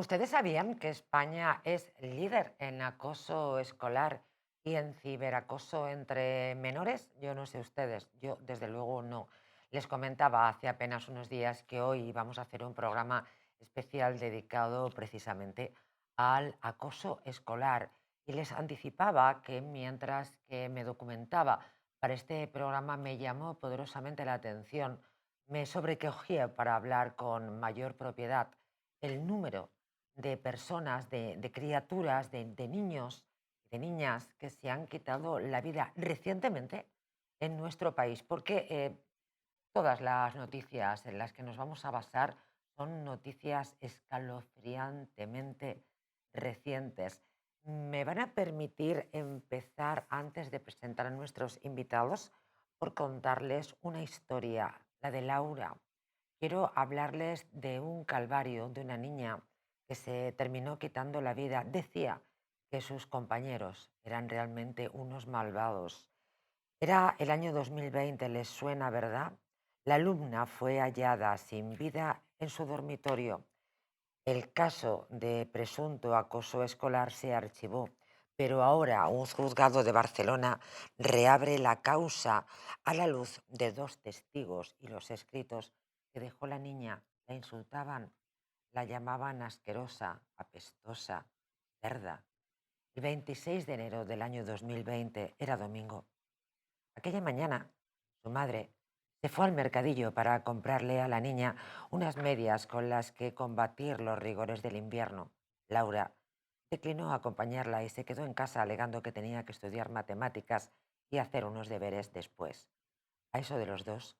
¿Ustedes sabían que España es líder en acoso escolar y en ciberacoso entre menores? Yo no sé ustedes, yo desde luego no. Les comentaba hace apenas unos días que hoy vamos a hacer un programa especial dedicado precisamente al acoso escolar y les anticipaba que mientras que me documentaba para este programa me llamó poderosamente la atención, me sobrecogía para hablar con mayor propiedad el número de personas, de criaturas, de niños, de niñas que se han quitado la vida recientemente en nuestro país, porque todas las noticias en las que nos vamos a basar son noticias escalofriantemente recientes. Me van a permitir empezar, antes de presentar a nuestros invitados, por contarles una historia, la de Laura. Quiero hablarles de un calvario de una niña que se terminó quitando la vida. Decía que sus compañeros eran realmente unos malvados. Era el año 2020, les suena, ¿verdad? La alumna fue hallada sin vida en su dormitorio. El caso de presunto acoso escolar se archivó, pero ahora un juzgado de Barcelona reabre la causa a la luz de dos testigos y los escritos que dejó la niña. La insultaban, la llamaban asquerosa, apestosa, cerda. El 26 de enero del año 2020 era domingo. Aquella mañana, su madre se fue al mercadillo para comprarle a la niña unas medias con las que combatir los rigores del invierno. Laura declinó acompañarla y se quedó en casa alegando que tenía que estudiar matemáticas y hacer unos deberes después. A eso de los dos,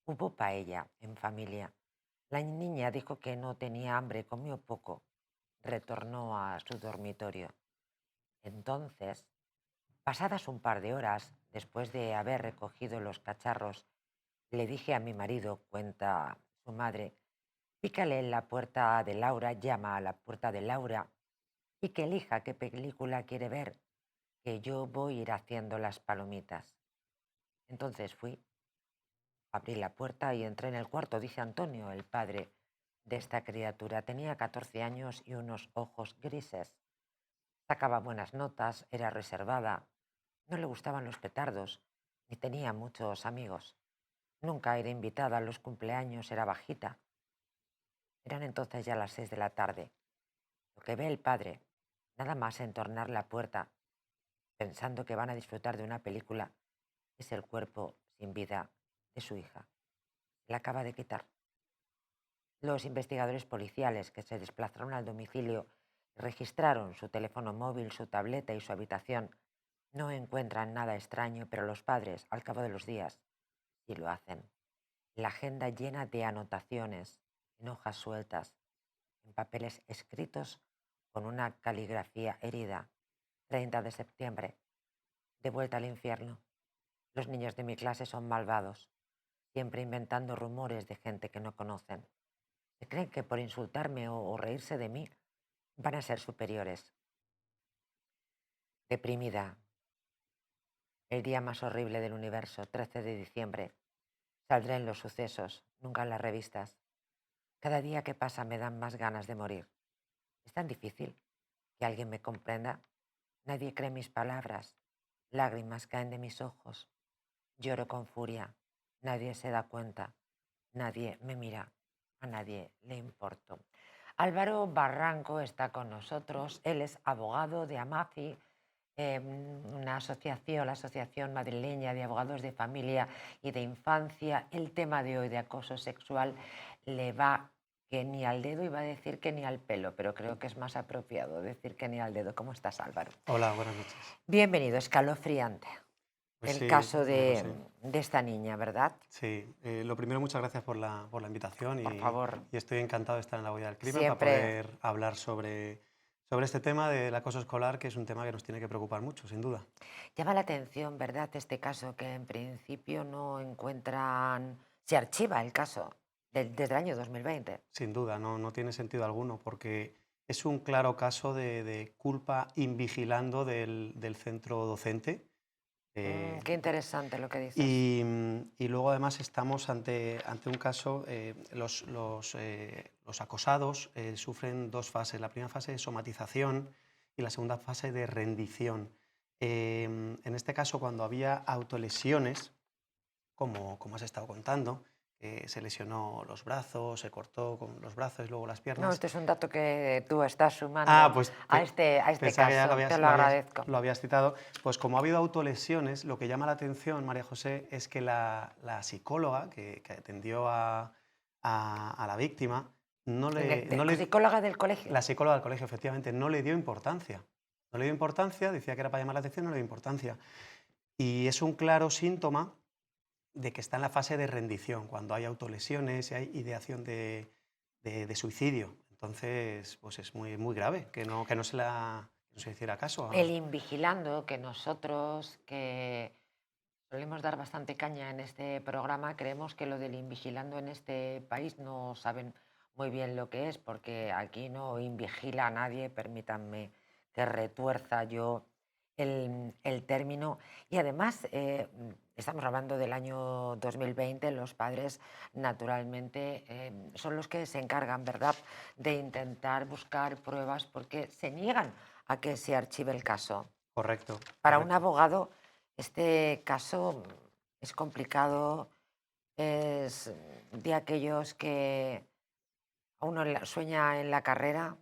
hubo paella en familia. La niña dijo que no tenía hambre, comió poco. Retornó a su dormitorio. Entonces, pasadas un par de horas, después de haber recogido los cacharros, le dije a mi marido, cuenta su madre, pícale en la puerta de Laura, llama a la puerta de Laura y que elija qué película quiere ver, que yo voy a ir haciendo las palomitas. Entonces fui, abrí la puerta y entré en el cuarto, dice Antonio, el padre de esta criatura. Tenía 14 años y unos ojos grises. Sacaba buenas notas, era reservada, no le gustaban los petardos, ni tenía muchos amigos. Nunca era invitada a los cumpleaños, era bajita. Eran entonces ya las 6 de la tarde. Lo que ve el padre, nada más entornar la puerta, pensando que van a disfrutar de una película, es el cuerpo sin vida de su hija. La acaba de quitar. Los investigadores policiales que se desplazaron al domicilio y registraron su teléfono móvil, su tableta y su habitación no encuentran nada extraño, pero los padres, al cabo de los días, sí lo hacen. La agenda llena de anotaciones, en hojas sueltas, en papeles escritos con una caligrafía herida. 30 de septiembre, de vuelta al infierno. Los niños de mi clase son malvados, siempre inventando rumores de gente que no conocen. Se creen que por insultarme o reírse de mí van a ser superiores. Deprimida. El día más horrible del universo, 13 de diciembre. Saldré en los sucesos, nunca en las revistas. Cada día que pasa me dan más ganas de morir. Es tan difícil que alguien me comprenda. Nadie cree mis palabras. Lágrimas caen de mis ojos. Lloro con furia. Nadie se da cuenta. Nadie me mira. A nadie le importo. Álvaro Barranco está con nosotros. Él es abogado de AMAFI, una asociación, la Asociación Madrileña de Abogados de Familia y de Infancia. El tema de hoy de acoso sexual le va que ni al dedo, iba a decir que ni al pelo, pero creo que es más apropiado decir que ni al dedo. ¿Cómo estás, Álvaro? Hola, buenas noches. Bienvenido, escalofriante. Pues El sí, caso ya lo sé. de esta niña, ¿verdad? Sí, lo primero, muchas gracias por la invitación Por favor, y estoy encantado de estar en La Boya del Crimen para siempre poder hablar sobre sobre este tema del acoso escolar, que es un tema que nos tiene que preocupar mucho, sin duda. Llama la atención, ¿verdad?, este caso, que en principio no encuentran, se archiva el caso desde el año 2020. Sin duda, no tiene sentido alguno, porque es un claro caso de culpa invigilando del centro docente. eh, Qué interesante lo que dices. y luego además estamos ante un caso, los acosados sufren dos fases. La primera fase de somatización y la segunda fase de rendición. En este caso, cuando había autolesiones, como has estado contando, se lesionó los brazos, se cortó con los brazos y luego las No, piernas. este es un dato que tú estás Ah, sumando pues a este pensaba que ya caso. Te lo agradezco. lo habías citado. Pues como ha habido autolesiones, lo que llama la atención, María José, es que la psicóloga que atendió a la víctima, La psicóloga del la colegio. psicóloga del colegio, efectivamente, no le dio importancia. No le dio importancia, decía que era para llamar la atención, no le dio importancia. Y es un claro síntoma de que está en la fase de rendición, cuando hay autolesiones y hay ideación de suicidio. Entonces, pues es muy grave que no se le hiciera caso. El invigilando, que nosotros, que solemos dar bastante caña en este programa, creemos que lo del invigilando en este país no saben muy bien lo que es, porque aquí no invigila a nadie, permítanme que retuerza yo el término. Y además, estamos hablando del año 2020, los padres naturalmente son los que se encargan, ¿verdad?, de intentar buscar pruebas porque se niegan a que se archive el caso. Correcto, Para un correcto. abogado, este caso es complicado, es de aquellos que a uno sueña en la carrera.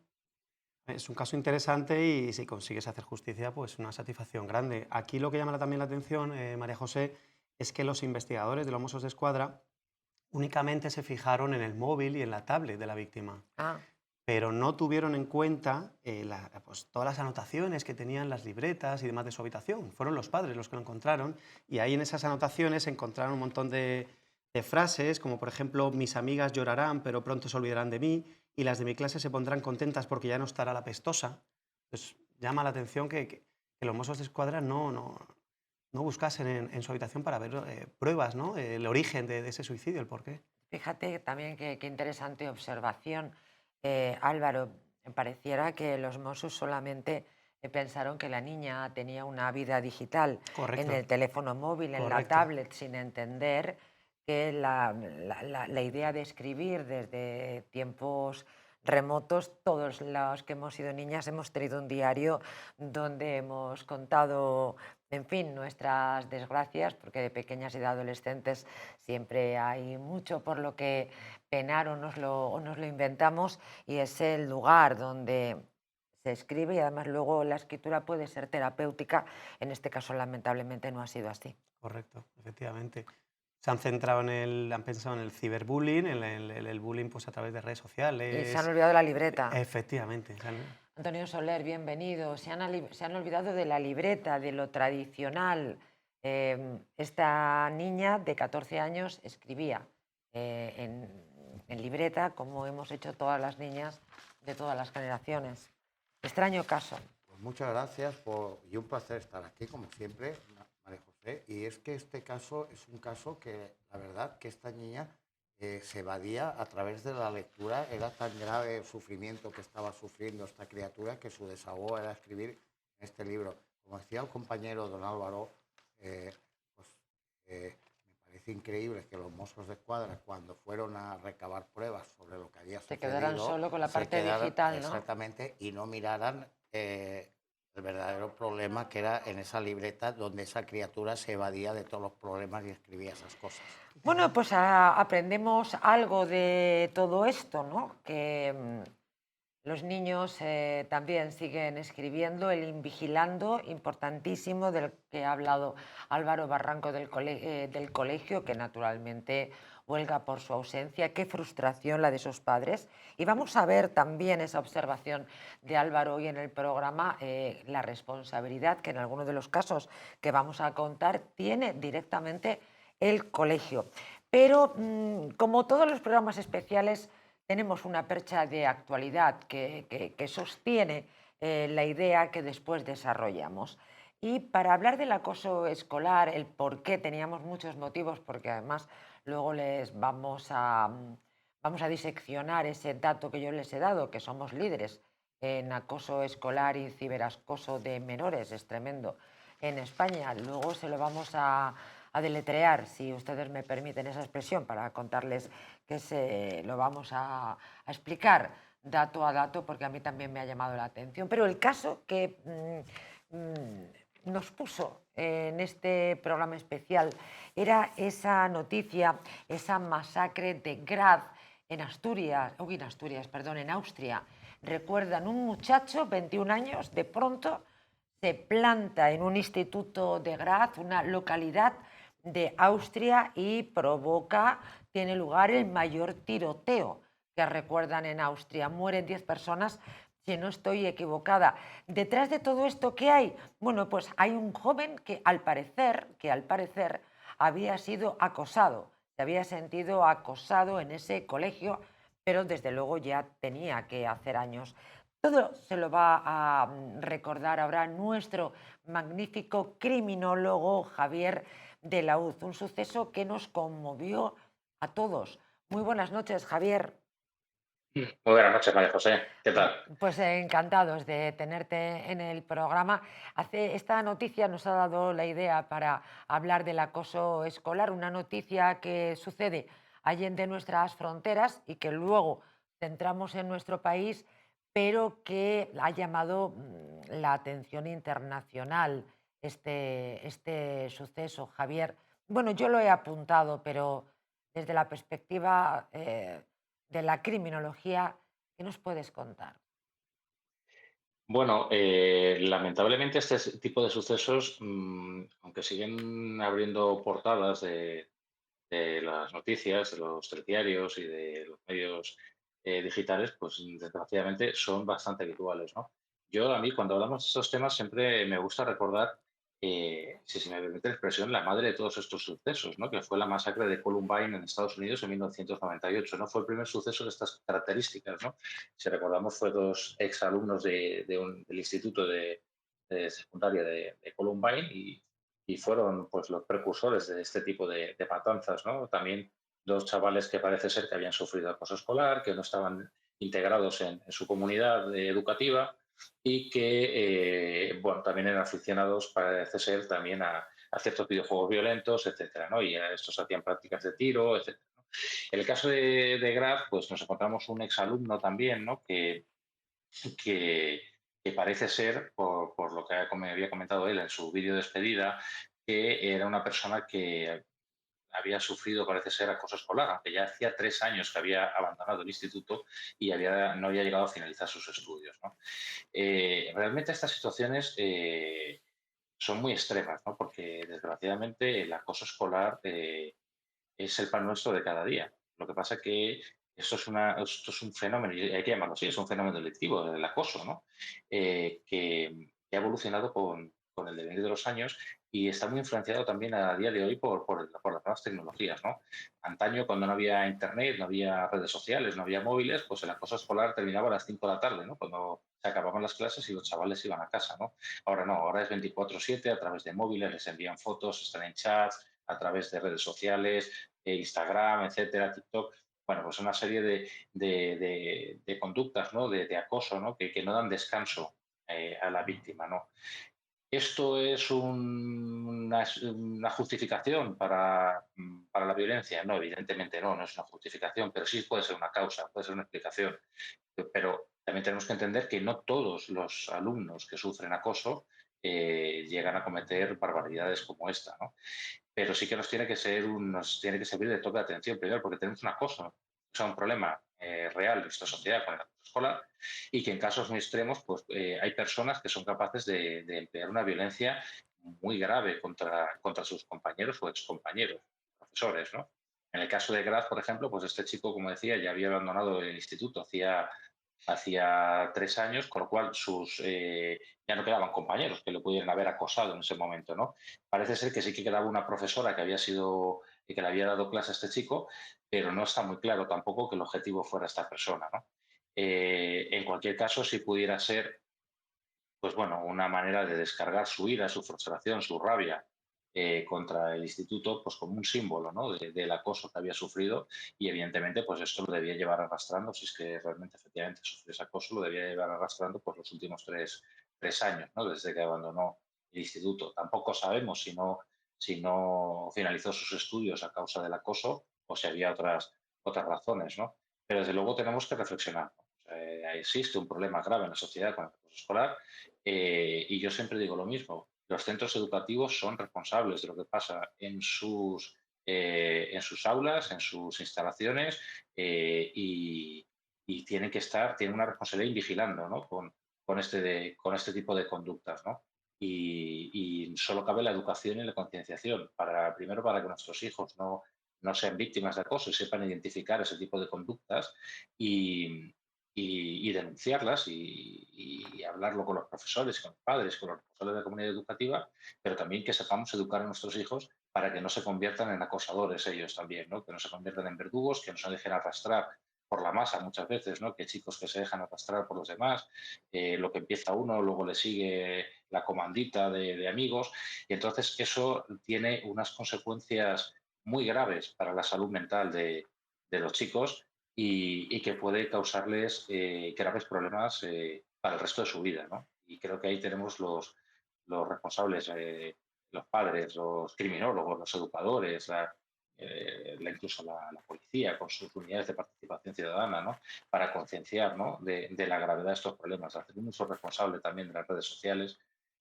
Es un caso interesante y si consigues hacer justicia, pues una satisfacción grande. Aquí lo que llama también la atención, María José, es que los investigadores de los Mossos d'Esquadra únicamente se fijaron en el móvil y en la tablet de la víctima, Ah, pero no tuvieron en cuenta pues, todas las anotaciones que tenían las libretas y demás de su habitación. Fueron los padres los que lo encontraron y ahí en esas anotaciones se encontraron un montón de frases, como por ejemplo, mis amigas llorarán pero pronto se olvidarán de mí y las de mi clase se pondrán contentas porque ya no estará la pestosa. Pues llama la atención que los Mossos d'Esquadra no buscasen en su habitación para ver pruebas, ¿no? El origen de ese suicidio, el porqué. fíjate también qué interesante observación, Álvaro. Pareciera que los Mossos solamente pensaron que la niña tenía una vida digital en Correcto, el teléfono móvil, en la correcto. tablet, sin entender que la idea de escribir desde tiempos remotos, todos los que hemos sido niñas hemos tenido un diario donde hemos contado, en fin, nuestras desgracias, porque de pequeñas y de adolescentes siempre hay mucho por lo que penar o nos lo inventamos, y es el lugar donde se escribe, y además luego la escritura puede ser terapéutica. En este caso, lamentablemente, no ha sido así. Correcto, efectivamente. Se han centrado han pensado en el ciberbullying, en el bullying pues, a través de redes Y se han sociales. olvidado de la libreta. Efectivamente. Antonio Soler, bienvenido. Se han olvidado de la libreta, de lo tradicional. Esta niña de 14 años escribía en libreta, como hemos hecho todas las niñas de todas las generaciones. Extraño caso. Pues muchas gracias y un placer estar aquí, como siempre, María José. Y es que este caso es un caso que, la verdad, que esta niña se evadía a través de la lectura. Era tan grave el sufrimiento que estaba sufriendo esta criatura que su desahogo era escribir este libro. Como decía el compañero don Álvaro, pues, me parece increíble que los Mossos d'Esquadra, cuando fueron a recabar pruebas sobre lo que había Se sucedido, quedaran solo con la se parte quedaran, digital, ¿no? exactamente, y no miraran el verdadero problema que era en esa libreta donde esa criatura se evadía de todos los problemas y escribía esas cosas. Bueno, pues aprendemos algo de todo esto, ¿no? Que los niños también siguen escribiendo, el invigilando, importantísimo, del que ha hablado Álvaro Barranco del colegio, que naturalmente huelga por su ausencia. Qué frustración la de sus padres. Y vamos a ver también esa observación de Álvaro hoy en el programa, la responsabilidad que en algunos de los casos que vamos a contar tiene directamente el colegio. Pero como todos los programas especiales, tenemos una percha de actualidad que sostiene la idea que después desarrollamos. Y para hablar del acoso escolar, el por qué teníamos muchos motivos, porque además luego les vamos a diseccionar ese dato que yo les he dado, que somos líderes en acoso escolar y ciberacoso de menores, es tremendo, en España. Luego se lo vamos a deletrear, si ustedes me permiten esa expresión, para contarles que se lo vamos a explicar dato a dato, porque a mí también me ha llamado la atención. Pero el caso que nos puso en este programa especial era esa noticia, esa masacre de Graz en Asturias, perdón, en Austria. Recuerdan, un muchacho, 21 años, de pronto se planta en un instituto de Graz, una localidad de Austria, y tiene lugar el mayor tiroteo que recuerdan en Austria. Mueren 10 personas, si no estoy equivocada. Detrás de todo esto, ¿qué hay? Bueno, pues hay un joven que al parecer había sido acosado, se había sentido acosado en ese colegio, pero desde luego ya tenía que hacer años. Todo se lo va a recordar ahora nuestro magnífico criminólogo Javier de la Hoz, un suceso que nos conmovió a todos. Muy buenas noches, Javier. Muy buenas noches, María José. ¿Qué tal? Pues encantados de tenerte en el programa. Esta noticia nos ha dado la idea para hablar del acoso escolar, una noticia que sucede allende nuestras fronteras y que luego centramos en nuestro país, pero que ha llamado la atención internacional este suceso, Javier. Bueno, yo lo he apuntado, pero desde la perspectiva de la criminología, ¿qué nos puedes contar? Bueno, lamentablemente este tipo de sucesos, aunque siguen abriendo portadas de las noticias, de los telediarios y de los medios digitales, pues desgraciadamente son bastante habituales, ¿no? A mí, cuando hablamos de estos temas, siempre me gusta recordar, si se me permite la expresión, la madre de todos estos sucesos, ¿no? Que fue la masacre de Columbine en Estados Unidos en 1998, ¿no? Fue el primer suceso de estas características, ¿no? Si recordamos, fue dos exalumnos del Instituto de Secundaria de Columbine y fueron pues los precursores de este tipo de matanzas, ¿no? También dos chavales que parece ser que habían sufrido acoso escolar, que no estaban integrados en su comunidad educativa y que, bueno, también eran aficionados, parece ser, también a ciertos videojuegos violentos, etcétera, ¿no? Y a estos hacían prácticas de tiro, etcétera, ¿no? En el caso de Graf, pues nos encontramos un exalumno también, ¿no? Que, que parece ser, por lo que me había comentado él en su vídeo de despedida, que era una persona que había sufrido, parece ser, acoso escolar, aunque ya hacía 3 años que había abandonado el instituto y no había llegado a finalizar sus estudios, ¿no? Realmente estas situaciones son muy extremas, ¿no? Porque desgraciadamente el acoso escolar es el pan nuestro de cada día. Lo que pasa es que esto es un fenómeno, y hay que llamarlo así, es un fenómeno delictivo, el acoso, ¿no? Que ha evolucionado con el devenir de los años y está muy influenciado también a día de hoy por las nuevas tecnologías, ¿no? Antaño, cuando no había internet, no había redes sociales, no había móviles, pues el acoso escolar terminaba a las 5 de la tarde, ¿no? Cuando se acababan las clases y los chavales iban a casa, ¿no? Ahora no, ahora es 24/7, a través de móviles, les envían fotos, están en chats, a través de redes sociales, Instagram, etcétera, TikTok. Bueno, pues una serie de conductas, ¿no? De acoso, ¿no? Que no dan descanso a la víctima, ¿no? ¿Esto es una justificación para la violencia? No, evidentemente no, no es una justificación, pero sí puede ser una causa, puede ser una explicación. Pero también tenemos que entender que no todos los alumnos que sufren acoso llegan a cometer barbaridades como esta, ¿no? Pero sí que nos tiene que servir de toque de atención primero, porque tenemos un acoso, o sea, un problema real en nuestra sociedad con el acoso escolar y que en casos muy extremos pues, hay personas que son capaces de emplear una violencia muy grave contra sus compañeros o excompañeros, profesores, ¿no? En el caso de Graz, por ejemplo, pues este chico, como decía, ya había abandonado el instituto hacía 3 años, con lo cual ya no quedaban compañeros que le pudieran haber acosado en ese momento, ¿no? Parece ser que sí que quedaba una profesora que le había dado clase a este chico, pero no está muy claro tampoco que el objetivo fuera esta persona, ¿no? En cualquier caso, si pudiera ser pues bueno, una manera de descargar su ira, su frustración, su rabia contra el instituto, pues como un símbolo, ¿no? Del acoso que había sufrido y evidentemente pues esto lo debía llevar arrastrando, si es que realmente efectivamente sufrió ese acoso, lo debía llevar arrastrando pues los últimos tres años, ¿no? Desde que abandonó el instituto. Tampoco sabemos si no finalizó sus estudios a causa del acoso o si había otras razones, ¿no? Pero desde luego tenemos que reflexionar, ¿no? O sea, existe un problema grave en la sociedad con el acoso escolar y yo siempre digo lo mismo, los centros educativos son responsables de lo que pasa en sus aulas, en sus instalaciones y tienen una responsabilidad vigilando, ¿no? Con este tipo de conductas, ¿no? Y solo cabe la educación y la concienciación, primero para que nuestros hijos no sean víctimas de acoso y sepan identificar ese tipo de conductas y, y denunciarlas y hablarlo con los profesores, con los padres, con los responsables de la comunidad educativa, pero también que sepamos educar a nuestros hijos para que no se conviertan en acosadores ellos también, ¿no? Que no se conviertan en verdugos, que no se dejen arrastrar por la masa muchas veces, ¿no? Que chicos que se dejan arrastrar por los demás, lo que empieza uno, luego le sigue la comandita de amigos, y entonces eso tiene unas consecuencias muy graves para la salud mental de los chicos y que puede causarles graves problemas para el resto de su vida, ¿no? Y creo que ahí tenemos los responsables, los padres, los criminólogos, los educadores, incluso la policía con sus unidades de participación ciudadana, ¿no? Para concienciar, ¿no? de la gravedad de estos problemas, hacer un uso responsable también de las redes sociales,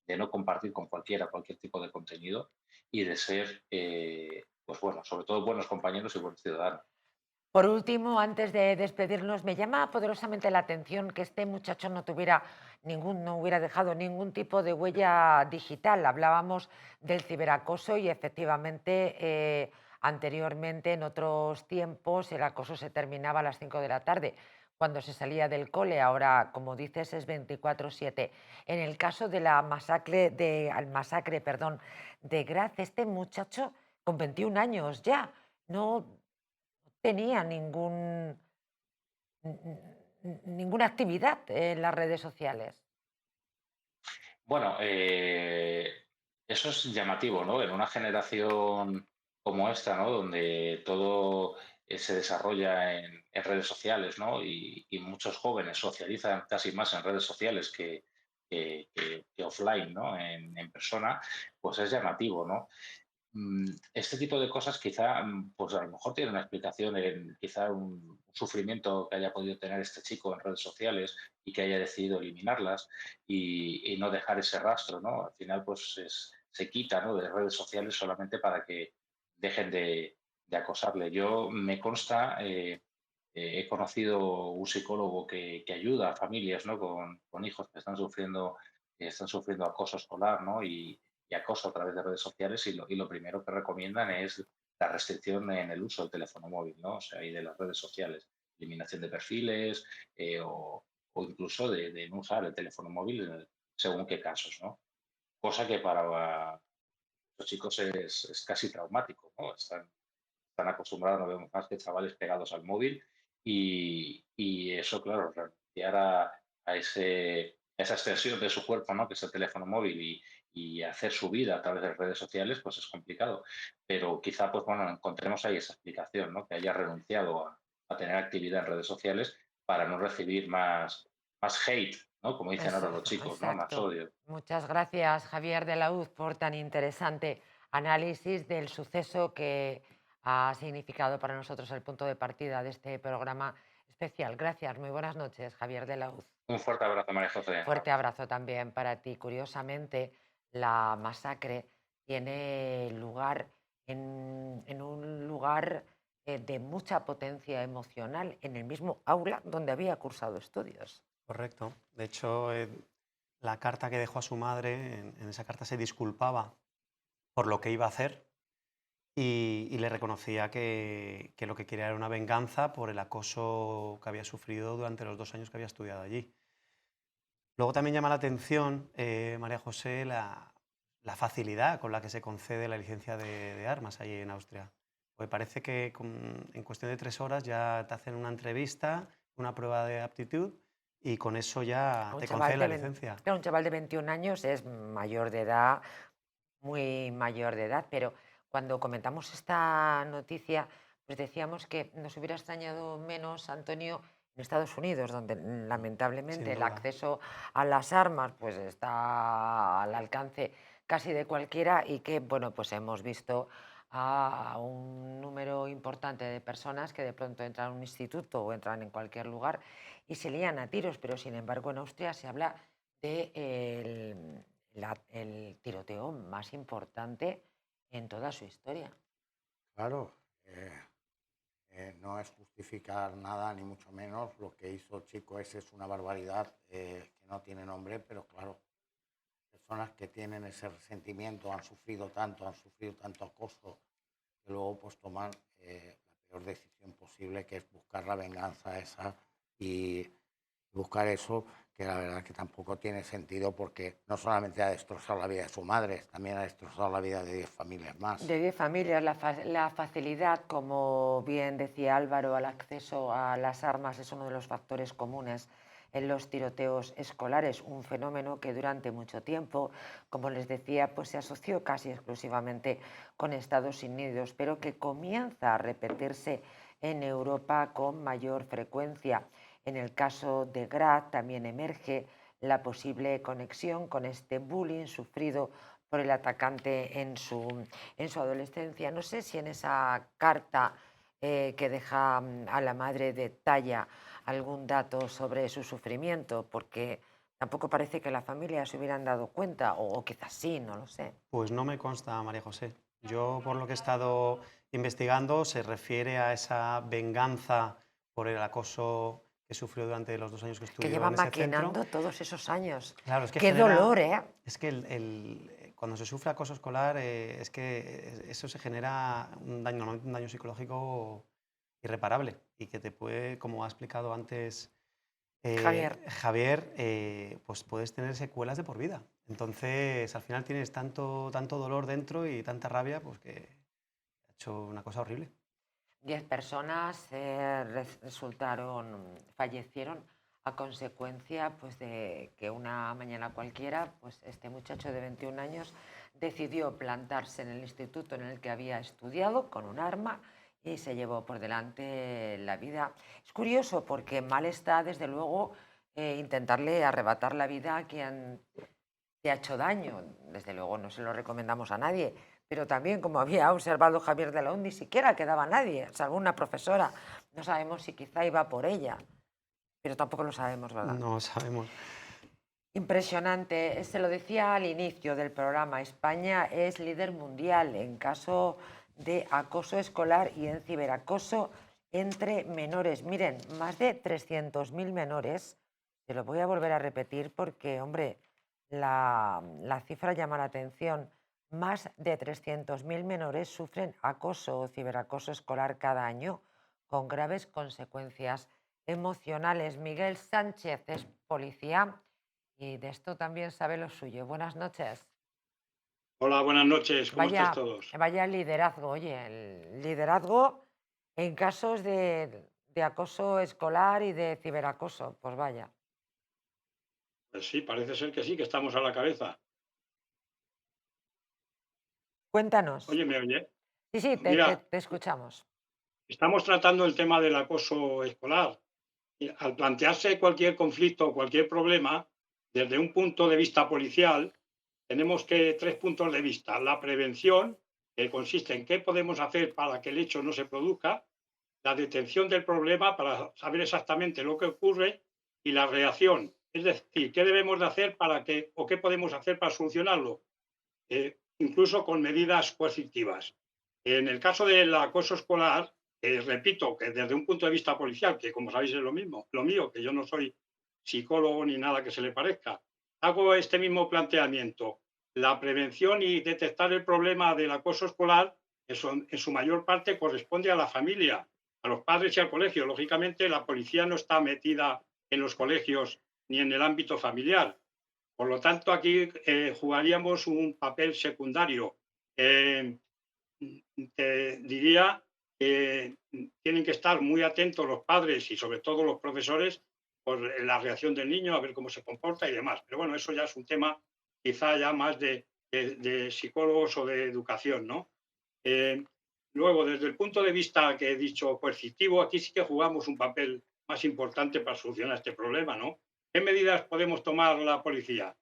de no compartir con cualquiera cualquier tipo de contenido y de ser, pues bueno, sobre todo buenos compañeros y buenos ciudadanos. Por último, antes de despedirnos, me llama poderosamente la atención que este muchacho no hubiera dejado ningún tipo de huella digital. Hablábamos del ciberacoso y efectivamente, anteriormente, en otros tiempos, el acoso se terminaba a las 5 de la tarde, cuando se salía del cole. Ahora, como dices, es 24/7. En el caso de la masacre, perdón, de Graz, este muchacho con 21 años ya no tenía ninguna actividad en las redes sociales. Bueno, eso es llamativo, ¿no? En una generación como esta, ¿no? Donde todo se desarrolla en redes sociales, ¿no? Y muchos jóvenes socializan casi más en redes sociales que offline, ¿no? En persona, pues es llamativo, ¿no? Este tipo de cosas quizá, pues a lo mejor tiene una explicación en quizá un sufrimiento que haya podido tener este chico en redes sociales y que haya decidido eliminarlas y no dejar ese rastro, ¿no? Al final, pues se quita, ¿no? De redes sociales solamente para que dejen de acosarle. Yo me consta, he conocido un psicólogo que ayuda a familias, ¿no? Con hijos que están sufriendo acoso escolar, ¿no? Y acoso a través de redes sociales y lo primero que recomiendan es la restricción en el uso del teléfono móvil, ¿no? O sea, y de las redes sociales, eliminación de perfiles o incluso de no usar el teléfono móvil según qué casos, ¿no? Cosa que para los chicos es casi traumático, ¿no? Están acostumbrados, no vemos más que chavales pegados al móvil y eso, claro, renunciar a esa extensión de su cuerpo, ¿no? Que es el teléfono móvil y hacer su vida a través de redes sociales, pues es complicado. Pero quizá, pues bueno, encontremos ahí esa explicación, ¿no? Que haya renunciado a tener actividad en redes sociales para no recibir más hate, ¿no? Como dicen ahora los chicos, ¿no? Más Exacto. odio. Muchas gracias, Javier de la Hoz, por tan interesante análisis del suceso que ha significado para nosotros el punto de partida de este programa especial. Gracias, muy buenas noches, Javier de la Hoz. Un fuerte abrazo, María José. Fuerte abrazo también para ti. Curiosamente, la masacre tiene lugar en un lugar de mucha potencia emocional, en el mismo aula donde había cursado estudios. Correcto. De hecho, la carta que dejó a su madre, en esa carta se disculpaba por lo que iba a hacer y le reconocía que lo que quería era una venganza por el acoso que había sufrido durante los 2 años que había estudiado allí. Luego también llama la atención, María José, la facilidad con la que se concede la licencia de armas allí en Austria. Porque parece que en cuestión de 3 horas ya te hacen una entrevista, una prueba de aptitud y con eso ya Un te chaval conceden de la 20 licencia. claro, un chaval de 21 años es mayor de edad, muy mayor de edad, pero cuando comentamos esta noticia, pues decíamos que nos hubiera extrañado menos, Antonio, en Estados Unidos, donde Sin lamentablemente el duda. acceso a las armas pues está al alcance casi de cualquiera y que, bueno, pues hemos visto a un número importante de personas que de pronto entran a un instituto o entran en cualquier lugar y se lían a tiros, pero sin embargo en Austria se habla de el tiroteo más importante en toda su historia. Claro, no es justificar nada, ni mucho menos. Lo que hizo el chico ese es una barbaridad que no tiene nombre, pero claro, personas que tienen ese resentimiento, han sufrido tanto acoso, que luego pues toman la peor decisión posible, que es buscar la venganza esa y buscar eso, que la verdad que tampoco tiene sentido, porque no solamente ha destrozado la vida de su madre, también ha destrozado la vida de 10 familias más. De 10 familias, la facilidad, como bien decía Álvaro, al acceso a las armas es uno de los factores comunes en los tiroteos escolares, un fenómeno que durante mucho tiempo, como les decía, pues se asoció casi exclusivamente con Estados Unidos, pero que comienza a repetirse en Europa con mayor frecuencia. En el caso de Graz también emerge la posible conexión con este bullying sufrido por el atacante en su adolescencia. No sé si en esa carta que deja a la madre detalla algún dato sobre su sufrimiento, porque tampoco parece que la familia se hubieran dado cuenta, o quizás sí, no lo sé. Pues no me consta, María José. Yo, por lo que he estado investigando, se refiere a esa venganza por el acoso que sufrió durante los 2 años que Que estudió lleva en ese centro. maquinando todos esos años. Claro, es que Qué genera, dolor, ¿eh? es que cuando se sufre acoso escolar, es que eso se genera un daño, normalmente un daño psicológico irreparable y que te puede, como ha explicado antes Javier. Javier, pues puedes tener secuelas de por vida. Entonces, al final tienes tanto dolor dentro y tanta rabia, pues que ha hecho una cosa horrible. 10 personas fallecieron a consecuencia pues, de que una mañana cualquiera pues, este muchacho de 21 años decidió plantarse en el instituto en el que había estudiado con un arma y se llevó por delante la vida. Es curioso porque mal está, desde luego, intentarle arrebatar la vida a quien te ha hecho daño. Desde luego no se lo recomendamos a nadie, pero también, como había observado Javier de la ONU, ni siquiera quedaba nadie, salvo una profesora. No sabemos si quizá iba por ella, pero tampoco lo sabemos, ¿verdad? No sabemos. Impresionante. Se lo decía al inicio del programa, España es líder mundial en caso de acoso escolar y en ciberacoso entre menores. Miren, más de 300.000 menores, se lo voy a volver a repetir porque, hombre, la cifra llama la atención. Más de 300.000 menores sufren acoso o ciberacoso escolar cada año, con graves consecuencias emocionales. Miguel Sánchez es policía y de esto también sabe lo suyo. Buenas noches. Hola, buenas noches, ¿cómo estáis Vaya, todos? vaya liderazgo, oye, el liderazgo en casos de acoso escolar y de ciberacoso. Pues vaya, Pues sí, parece ser que sí, que estamos a la cabeza. cuéntanos. Oye, ¿me oye? Sí, sí, Mira, te escuchamos. estamos tratando el tema del acoso escolar. Y al plantearse cualquier conflicto o cualquier problema, desde un punto de vista policial, tenemos que tres puntos de vista. La prevención, que consiste en qué podemos hacer para que el hecho no se produzca, la detención del problema para saber exactamente lo que ocurre y la reacción, es decir, qué debemos de hacer para que o qué podemos hacer para solucionarlo, incluso con medidas coercitivas. En el caso del acoso escolar, repito que desde un punto de vista policial, que como sabéis es lo mismo, lo mío, que yo no soy psicólogo ni nada que se le parezca, hago este mismo planteamiento. La prevención y detectar el problema del acoso escolar, eso en su mayor parte corresponde a la familia, a los padres y al colegio. Lógicamente, la policía no está metida en los colegios ni en el ámbito familiar. Por lo tanto, aquí jugaríamos un papel secundario. Eh, Te diría que tienen que estar muy atentos los padres y sobre todo los profesores, por la reacción del niño, a ver cómo se comporta y demás. Pero bueno, eso ya es un tema quizá ya más de psicólogos o de educación, ¿no? Eh, Luego, desde el punto de vista que he dicho coercitivo, aquí sí que jugamos un papel más importante para solucionar este problema, ¿no? ¿Qué medidas podemos tomar la policía?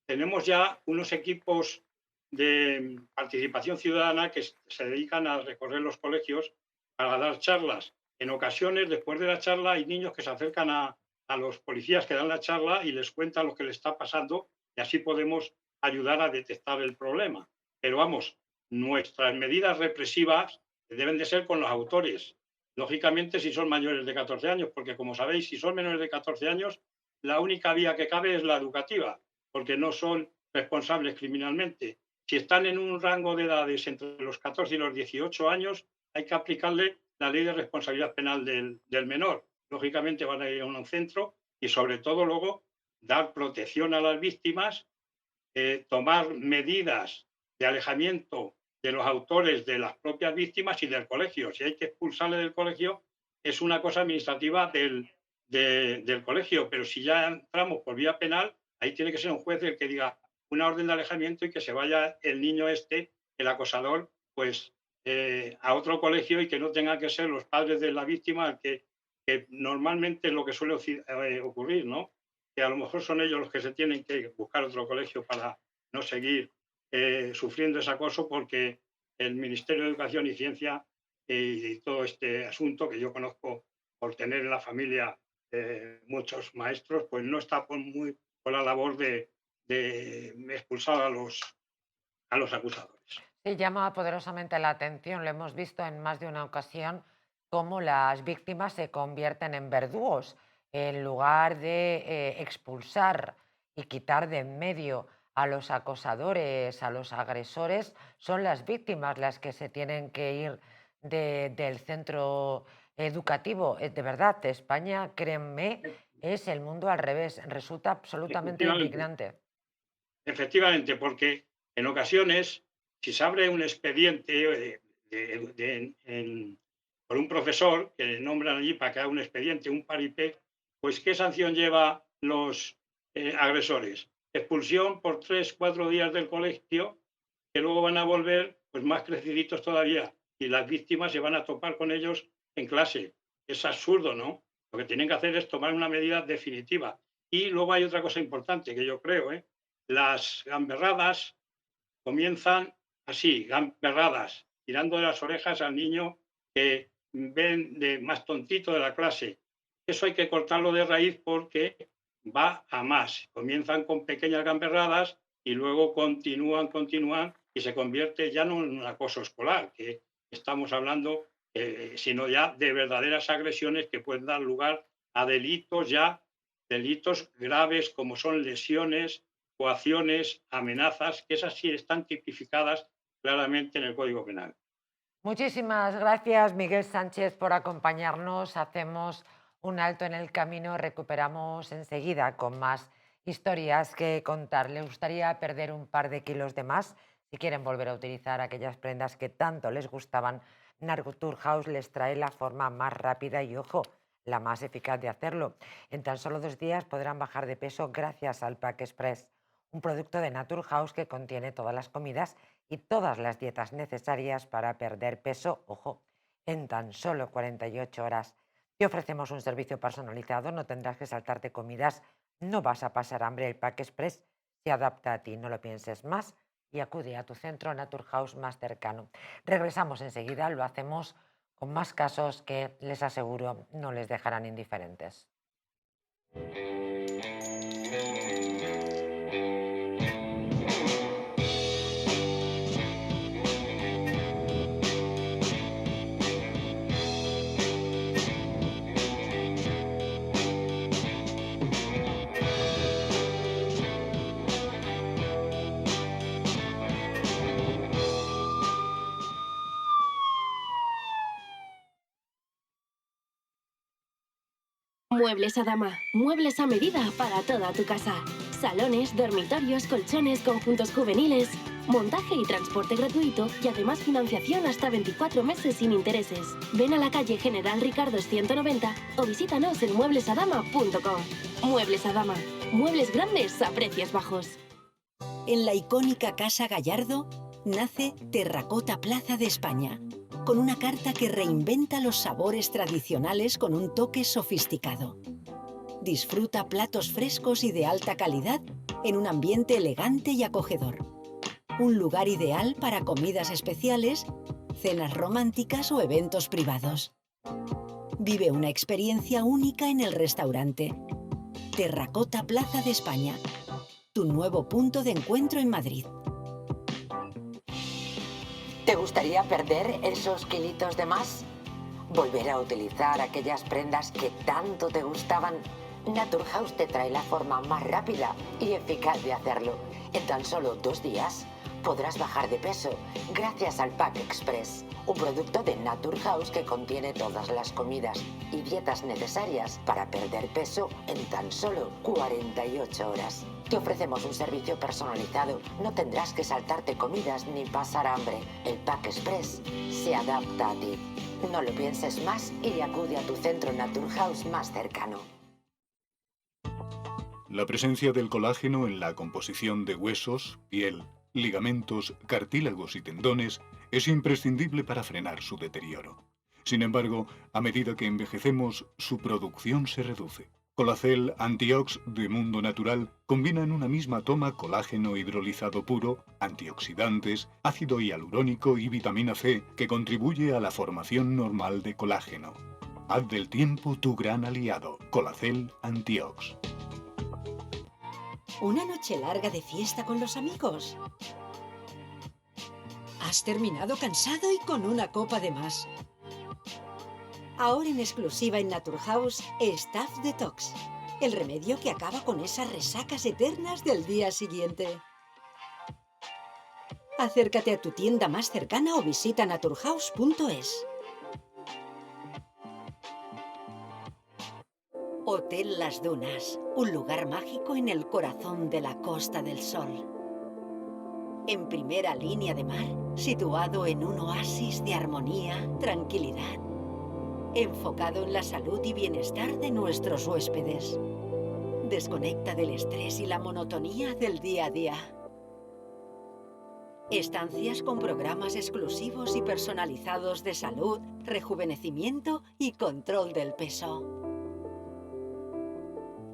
Tenemos ya unos equipos de participación ciudadana que se dedican a recorrer los colegios para dar charlas. En ocasiones, después de la charla, hay niños que se acercan a los policías que dan la charla y les cuentan lo que les está pasando y así podemos ayudar a detectar el problema. Pero vamos, nuestras medidas represivas deben de ser con los autores. Lógicamente, si son mayores de 14 años, porque como sabéis, si son menores de 14 años, la única vía que cabe es la educativa, porque no son responsables criminalmente. Si están en un rango de edades entre los 14 y los 18 años, hay que aplicarle la ley de responsabilidad penal del menor. Lógicamente van a ir a un centro y sobre todo luego dar protección a las víctimas, tomar medidas de alejamiento de los autores de las propias víctimas y del colegio. Si hay que expulsarle del colegio, es una cosa administrativa del colegio, pero si ya entramos por vía penal, ahí tiene que ser un juez el que diga una orden de alejamiento y que se vaya el niño el acosador, pues a otro colegio y que no tengan que ser los padres de la víctima, que normalmente es lo que suele ocurrir, ¿no? Que a lo mejor son ellos los que se tienen que buscar otro colegio para no seguir sufriendo ese acoso, porque el Ministerio de Educación y Ciencia y todo este asunto que yo conozco por tener en la familia muchos maestros, pues no está por la labor de expulsar a los acusadores. Sí, llama poderosamente la atención, lo hemos visto en más de una ocasión, cómo las víctimas se convierten en verdugos. En lugar de expulsar y quitar de en medio a los acosadores, a los agresores, son las víctimas las que se tienen que ir del centro educativo. De verdad, España, créanme, es el mundo al revés. Resulta absolutamente Efectivamente, indignante. efectivamente, porque en ocasiones, si se abre un expediente por un profesor que nombran allí para que haga un expediente, un paripé, pues ¿qué sanción lleva los agresores? Expulsión por 3, 4 días del colegio, que luego van a volver pues más creciditos todavía y las víctimas se van a topar con ellos en clase. Es absurdo, ¿no? Lo que tienen que hacer es tomar una medida definitiva. Y luego hay otra cosa importante que yo creo, las gamberradas comienzan así, gamberradas, tirando de las orejas al niño que ven de más tontito de la clase. Eso hay que cortarlo de raíz porque va a más. Comienzan con pequeñas gamberradas y luego continúan y se convierte ya no en un acoso escolar, que estamos hablando, sino ya de verdaderas agresiones que pueden dar lugar a delitos graves como son lesiones, coacciones, amenazas, que esas sí están tipificadas claramente en el Código Penal. Muchísimas gracias, Miguel Sánchez, por acompañarnos. Hacemos un alto en el camino, recuperamos enseguida con más historias que contar. ¿Les gustaría perder un par de kilos de más? Si quieren volver a utilizar aquellas prendas que tanto les gustaban, Naturhaus les trae la forma más rápida y, ojo, la más eficaz de hacerlo. En tan solo 2 días podrán bajar de peso gracias al Pack Express, un producto de Naturhaus que contiene todas las comidas y todas las dietas necesarias para perder peso, ojo, en tan solo 48 horas. Te ofrecemos un servicio personalizado, no tendrás que saltarte comidas, no vas a pasar hambre. El Pack Express se adapta a ti, no lo pienses más y acude a tu centro Naturhaus más cercano. Regresamos enseguida, lo hacemos con más casos que les aseguro no les dejarán indiferentes. Muebles Adama. Muebles a medida para toda tu casa. Salones, dormitorios, colchones, conjuntos juveniles. montaje y transporte gratuito y además financiación hasta 24 meses sin intereses. Ven a la calle General Ricardos 190 o visítanos en mueblesadama.com. Muebles Adama. Muebles grandes a precios bajos. En la icónica Casa Gallardo nace Terracota Plaza de España, con una carta que reinventa los sabores tradicionales con un toque sofisticado. Disfruta platos frescos y de alta calidad en un ambiente elegante y acogedor. Un lugar ideal para comidas especiales, cenas románticas o eventos privados. Vive una experiencia única en el restaurante. Terracota Plaza de España, tu nuevo punto de encuentro en Madrid. ¿Te gustaría perder esos kilitos de más? ¿Volver a utilizar aquellas prendas que tanto te gustaban? Naturhaus te trae la forma más rápida y eficaz de hacerlo. En tan solo 2 días podrás bajar de peso gracias al Pack Express, un producto de Naturhaus que contiene todas las comidas y dietas necesarias para perder peso en tan solo 48 horas. Te ofrecemos un servicio personalizado, no tendrás que saltarte comidas ni pasar hambre. El Pack Express se adapta a ti. No lo pienses más y acude a tu centro Naturhaus más cercano. La presencia del colágeno en la composición de huesos, piel, ligamentos, cartílagos y tendones es imprescindible para frenar su deterioro. Sin embargo, a medida que envejecemos, su producción se reduce. Colacel Antiox de Mundo Natural combina en una misma toma colágeno hidrolizado puro, antioxidantes, ácido hialurónico y vitamina C que contribuye a la formación normal de colágeno. Haz del tiempo tu gran aliado. Colacel Antiox. ¿Una noche larga de fiesta con los amigos? Has terminado cansado y con una copa de más. Ahora en exclusiva en Naturhaus, Staff Detox, el remedio que acaba con esas resacas eternas del día siguiente. Acércate a tu tienda más cercana o visita naturhaus.es. Hotel Las Dunas, un lugar mágico en el corazón de la Costa del Sol. En primera línea de mar, situado en un oasis de armonía, tranquilidad, enfocado en la salud y bienestar de nuestros huéspedes. Desconecta del estrés y la monotonía del día a día. Estancias con programas exclusivos y personalizados de salud, rejuvenecimiento y control del peso.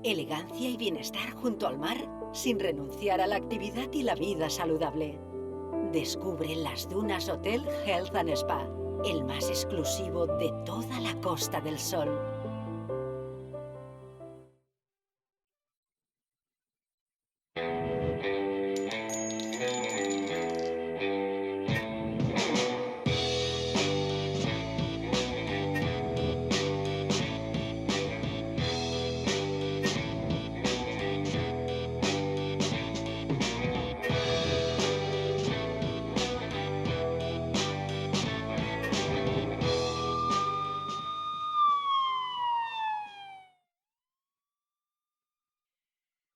Elegancia y bienestar junto al mar, sin renunciar a la actividad y la vida saludable. Descubre Las Dunas Hotel Health and Spa, el más exclusivo de toda la Costa del Sol.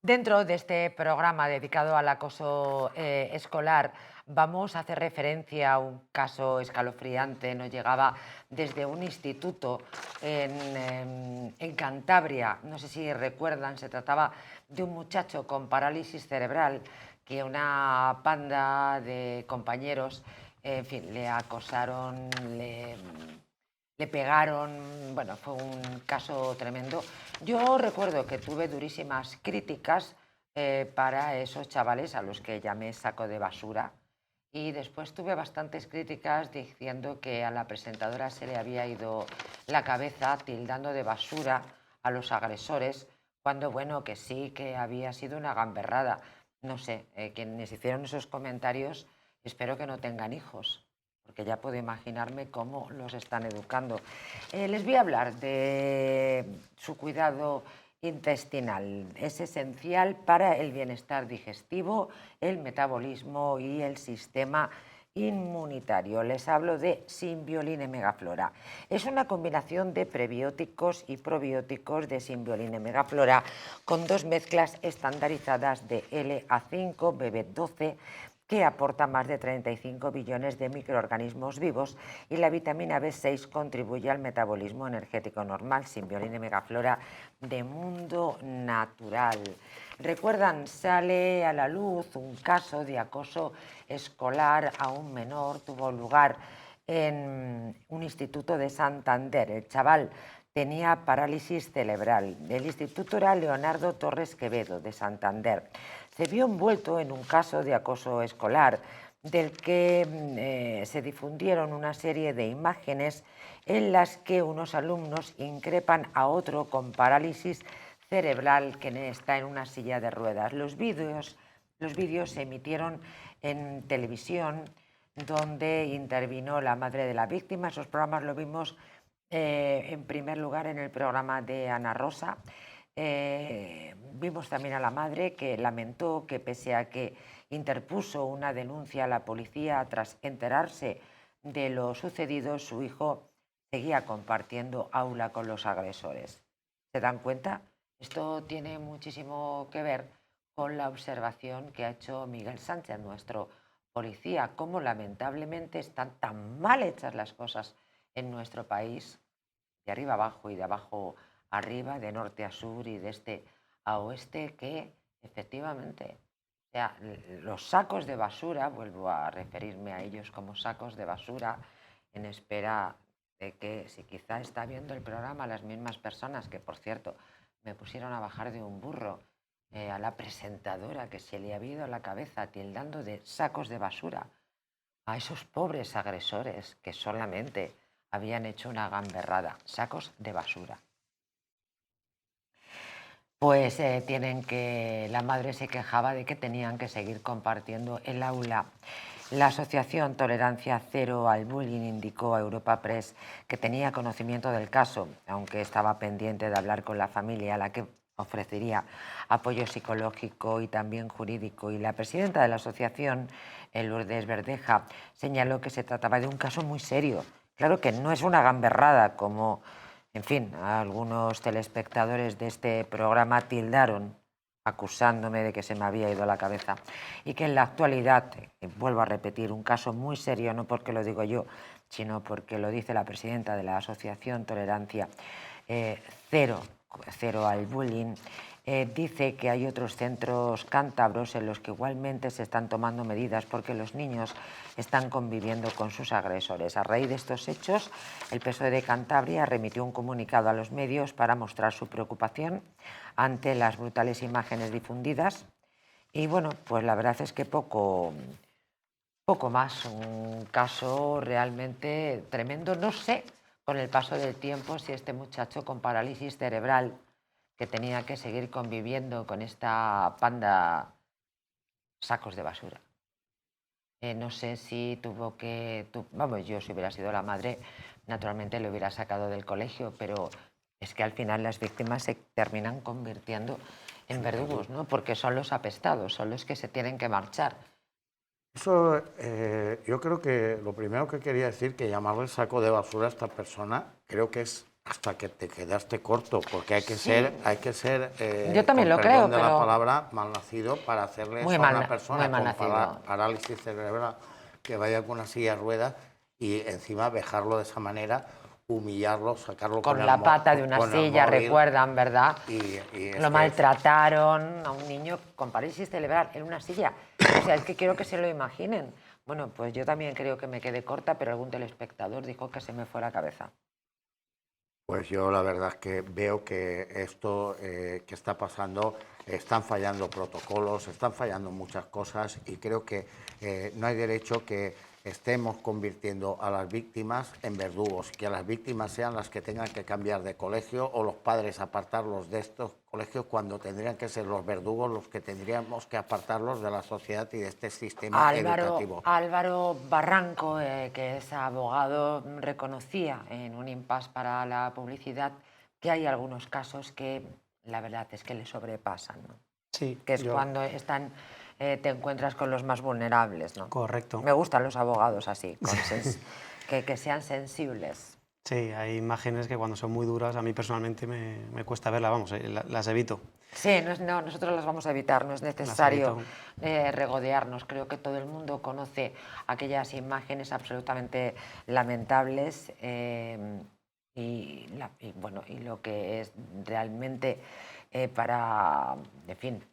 Dentro de este programa dedicado al acoso escolar vamos a hacer referencia a un caso escalofriante. Nos llegaba desde un instituto en Cantabria. No sé si recuerdan, se trataba de un muchacho con parálisis cerebral que una panda de compañeros, en fin, le acosaron, le pegaron. Bueno, fue un caso tremendo. Yo recuerdo que tuve durísimas críticas para esos chavales a los que llamé saco de basura, y después tuve bastantes críticas diciendo que a la presentadora se le había ido la cabeza, tildando de basura a los agresores, cuando, bueno, que sí, que había sido una gamberrada. No sé, quienes hicieron esos comentarios espero que no tengan hijos, porque ya puedo imaginarme cómo los están educando. Les voy a hablar de su cuidado intestinal. Es esencial para el bienestar digestivo, el metabolismo y el sistema inmunitario. Les hablo de Symbioline Megaflora. Es una combinación de prebióticos y probióticos de Symbioline Megaflora con 2 mezclas estandarizadas de LA5, BB12, que aporta más de 35 billones de microorganismos vivos, y la vitamina B6 contribuye al metabolismo energético normal. Simbiolina y Megaflora de Mundo Natural. Recuerdan, sale a la luz un caso de acoso escolar a un menor. Tuvo lugar en un instituto de Santander. El chaval tenía parálisis cerebral. El instituto era Leonardo Torres Quevedo, de Santander. Se vio envuelto en un caso de acoso escolar del que se difundieron una serie de imágenes en las que unos alumnos increpan a otro con parálisis cerebral que está en una silla de ruedas. Los vídeos se emitieron en televisión, donde intervino la madre de la víctima. Esos programas lo vimos en primer lugar en el programa de Ana Rosa. Vimos también a la madre, que lamentó que, pese a que interpuso una denuncia a la policía tras enterarse de lo sucedido, su hijo seguía compartiendo aula con los agresores. ¿Se dan cuenta? Esto tiene muchísimo que ver con la observación que ha hecho Miguel Sánchez, nuestro policía, cómo lamentablemente están tan mal hechas las cosas en nuestro país, de arriba abajo y de abajo arriba, de norte a sur y de este a oeste, que efectivamente, o sea, los sacos de basura, vuelvo a referirme a ellos como sacos de basura, en espera de que, si quizá está viendo el programa las mismas personas que, por cierto, me pusieron a bajar de un burro a la presentadora, que se le ha ido a la cabeza tildando de sacos de basura a esos pobres agresores que solamente habían hecho una gamberrada, sacos de basura. Pues la madre se quejaba de que tenían que seguir compartiendo el aula. La asociación Tolerancia Cero al Bullying indicó a Europa Press que tenía conocimiento del caso, aunque estaba pendiente de hablar con la familia, a la que ofrecería apoyo psicológico y también jurídico. Y la presidenta de la asociación, Lourdes Verdeja, señaló que se trataba de un caso muy serio. Claro que no es una gamberrada, como, en fin, algunos telespectadores de este programa tildaron, acusándome de que se me había ido la cabeza, y que en la actualidad, vuelvo a repetir, un caso muy serio, no porque lo digo yo, sino porque lo dice la presidenta de la Asociación Tolerancia Cero al Bullying, dice que hay otros centros cántabros en los que igualmente se están tomando medidas porque los niños están conviviendo con sus agresores. A raíz de estos hechos, el PSOE de Cantabria remitió un comunicado a los medios para mostrar su preocupación ante las brutales imágenes difundidas. Y bueno, pues la verdad es que poco más. Un caso realmente tremendo. No sé, con el paso del tiempo, si este muchacho con parálisis cerebral, que tenía que seguir conviviendo con esta panda sacos de basura, no sé si tuvo que... Vamos, yo, si hubiera sido la madre, naturalmente le hubiera sacado del colegio, pero es que al final las víctimas se terminan convirtiendo en verdugos, ¿no? Porque son los apestados, son los que se tienen que marchar. Eso, yo creo que lo primero que quería decir, que llamarle saco de basura a esta persona, creo que es hasta que te quedaste corto, porque hay que ser, yo también con lo perdón creo, de pero... la palabra, malnacido para hacerle eso a una persona con parálisis cerebral que vaya con una silla de ruedas y encima dejarlo de esa manera, humillarlo, sacarlo con la pata de una silla, recuerdan, ¿verdad? Lo maltrataron a un niño con parálisis cerebral en una silla. O sea, es que quiero que se lo imaginen. Bueno, pues yo también creo que me quedé corta, pero algún telespectador dijo que se me fue la cabeza. Pues yo la verdad es que veo que esto que está pasando, están fallando protocolos, están fallando muchas cosas y creo que no hay derecho que estemos convirtiendo a las víctimas en verdugos, que a las víctimas sean las que tengan que cambiar de colegio o los padres apartarlos de estos colegios, cuando tendrían que ser los verdugos los que tendríamos que apartarlos de la sociedad y de este sistema educativo. Álvaro Barranco, que es abogado, reconocía en un impasse para la publicidad que hay algunos casos que la verdad es que le sobrepasan, ¿no? Sí, que es cuando te encuentras con los más vulnerables, ¿no? Correcto. Me gustan los abogados así, que sean sensibles. Sí, hay imágenes que cuando son muy duras, a mí personalmente me cuesta verlas, vamos, las evito. Sí, no, nosotros las vamos a evitar, no es Las necesario evito. regodearnos. Creo que todo el mundo conoce aquellas imágenes absolutamente lamentables bueno, y lo que es realmente en fin,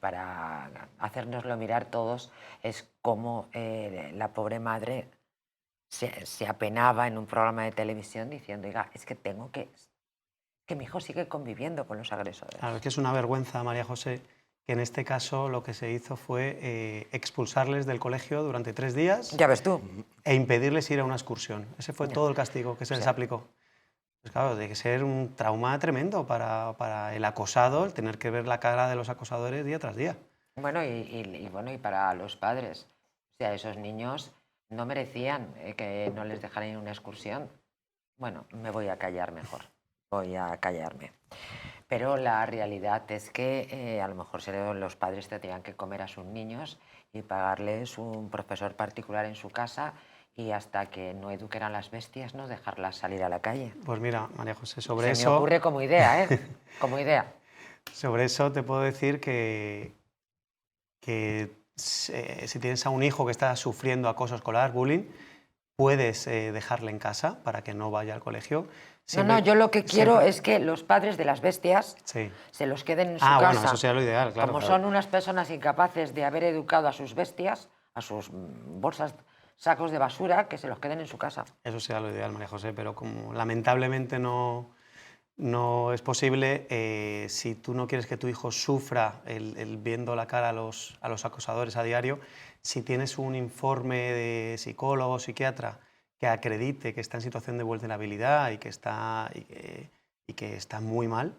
para hacérnoslo mirar todos es cómo la pobre madre se apenaba en un programa de televisión diciendo, oiga, es que tengo que mi hijo sigue conviviendo con los agresores. Claro, es que es una vergüenza, María José, que en este caso lo que se hizo fue expulsarles del colegio durante 3 días Ya ves tú. e impedirles ir a una excursión. Ese fue Ya. todo el castigo que se les aplicó. Pues claro, tiene que ser un trauma tremendo para el acosado, el tener que ver la cara de los acosadores día tras día. Bueno, y para los padres. O sea, esos niños no merecían que no les dejaran ir a una excursión. Bueno, me voy a callar mejor. Voy a callarme. Pero la realidad es que a lo mejor los padres tendrían que comer a sus niños y pagarles un profesor particular en su casa y hasta que no eduquen a las bestias no dejarlas salir a la calle. Pues mira, María José, Se me ocurre como idea, ¿eh? Como idea. Sobre eso te puedo decir que si tienes a un hijo que está sufriendo acoso escolar, bullying, puedes dejarle en casa para que no vaya al colegio. No, yo lo que quiero es que los padres de las bestias Sí. se los queden en su casa. Bueno, eso sería lo ideal, claro. Como son unas personas incapaces de haber educado a sus bestias, a sus bolsas, sacos de basura, que se los queden en su casa. Eso sería lo ideal, María José, pero como lamentablemente no es posible, si tú no quieres que tu hijo sufra el viendo la cara a los acosadores a diario, si tienes un informe de psicólogo o psiquiatra que acredite que está en situación de vulnerabilidad y que está muy mal,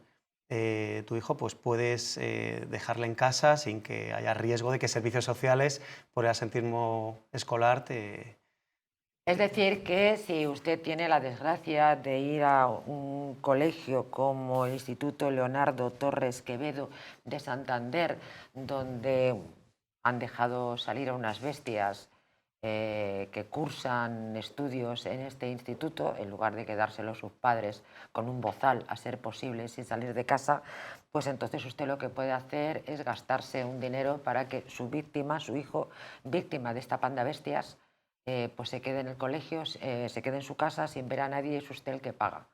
tu hijo, pues puedes dejarle en casa sin que haya riesgo de que servicios sociales, por el asentismo escolar, Es decir, que si usted tiene la desgracia de ir a un colegio como el Instituto Leonardo Torres Quevedo de Santander, donde han dejado salir a unas bestias que cursan estudios en este instituto, en lugar de quedárselos sus padres con un bozal, a ser posible, sin salir de casa, pues entonces usted lo que puede hacer es gastarse un dinero para que su víctima, su hijo, víctima de esta panda de bestias, pues se quede en el colegio, se quede en su casa sin ver a nadie y es usted el que paga.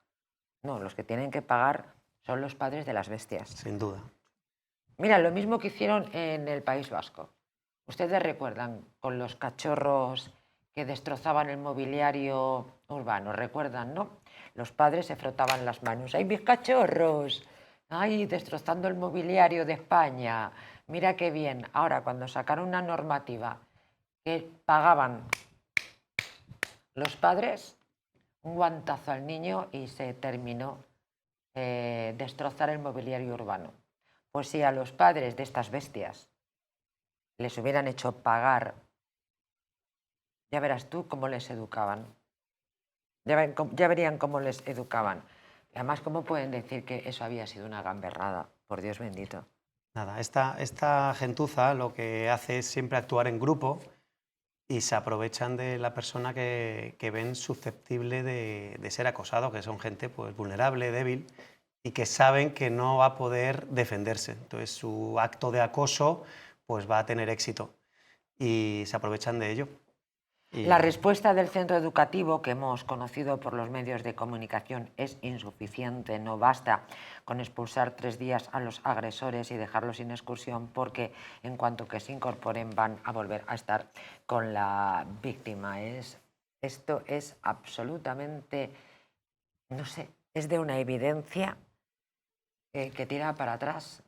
No, los que tienen que pagar son los padres de las bestias. sin duda. Mira, lo mismo que hicieron en el País Vasco. Ustedes recuerdan con los cachorros que destrozaban el mobiliario urbano, recuerdan, ¿no? Los padres se frotaban las manos. ¡Ay, mis cachorros! ¡Ay, destrozando el mobiliario de España! Mira qué bien. Ahora, cuando sacaron una normativa que pagaban los padres, un guantazo al niño y se terminó destrozar el mobiliario urbano. Pues si a los padres de estas bestias les hubieran hecho pagar, ya verás tú cómo les educaban. Ya verían cómo les educaban. Además, ¿cómo pueden decir que eso había sido una gamberrada? Por Dios bendito. Nada, esta gentuza lo que hace es siempre actuar en grupo y se aprovechan de la persona que ven susceptible de ser acosado, que son gente pues, vulnerable, débil, y que saben que no va a poder defenderse. Entonces su acto de acoso pues, va a tener éxito y se aprovechan de ello. La respuesta del centro educativo que hemos conocido por los medios de comunicación es insuficiente. No basta con expulsar 3 días a los agresores y dejarlos sin excursión porque en cuanto que se incorporen van a volver a estar con la víctima. Esto es absolutamente, no sé, es de una evidencia que tira para atrás.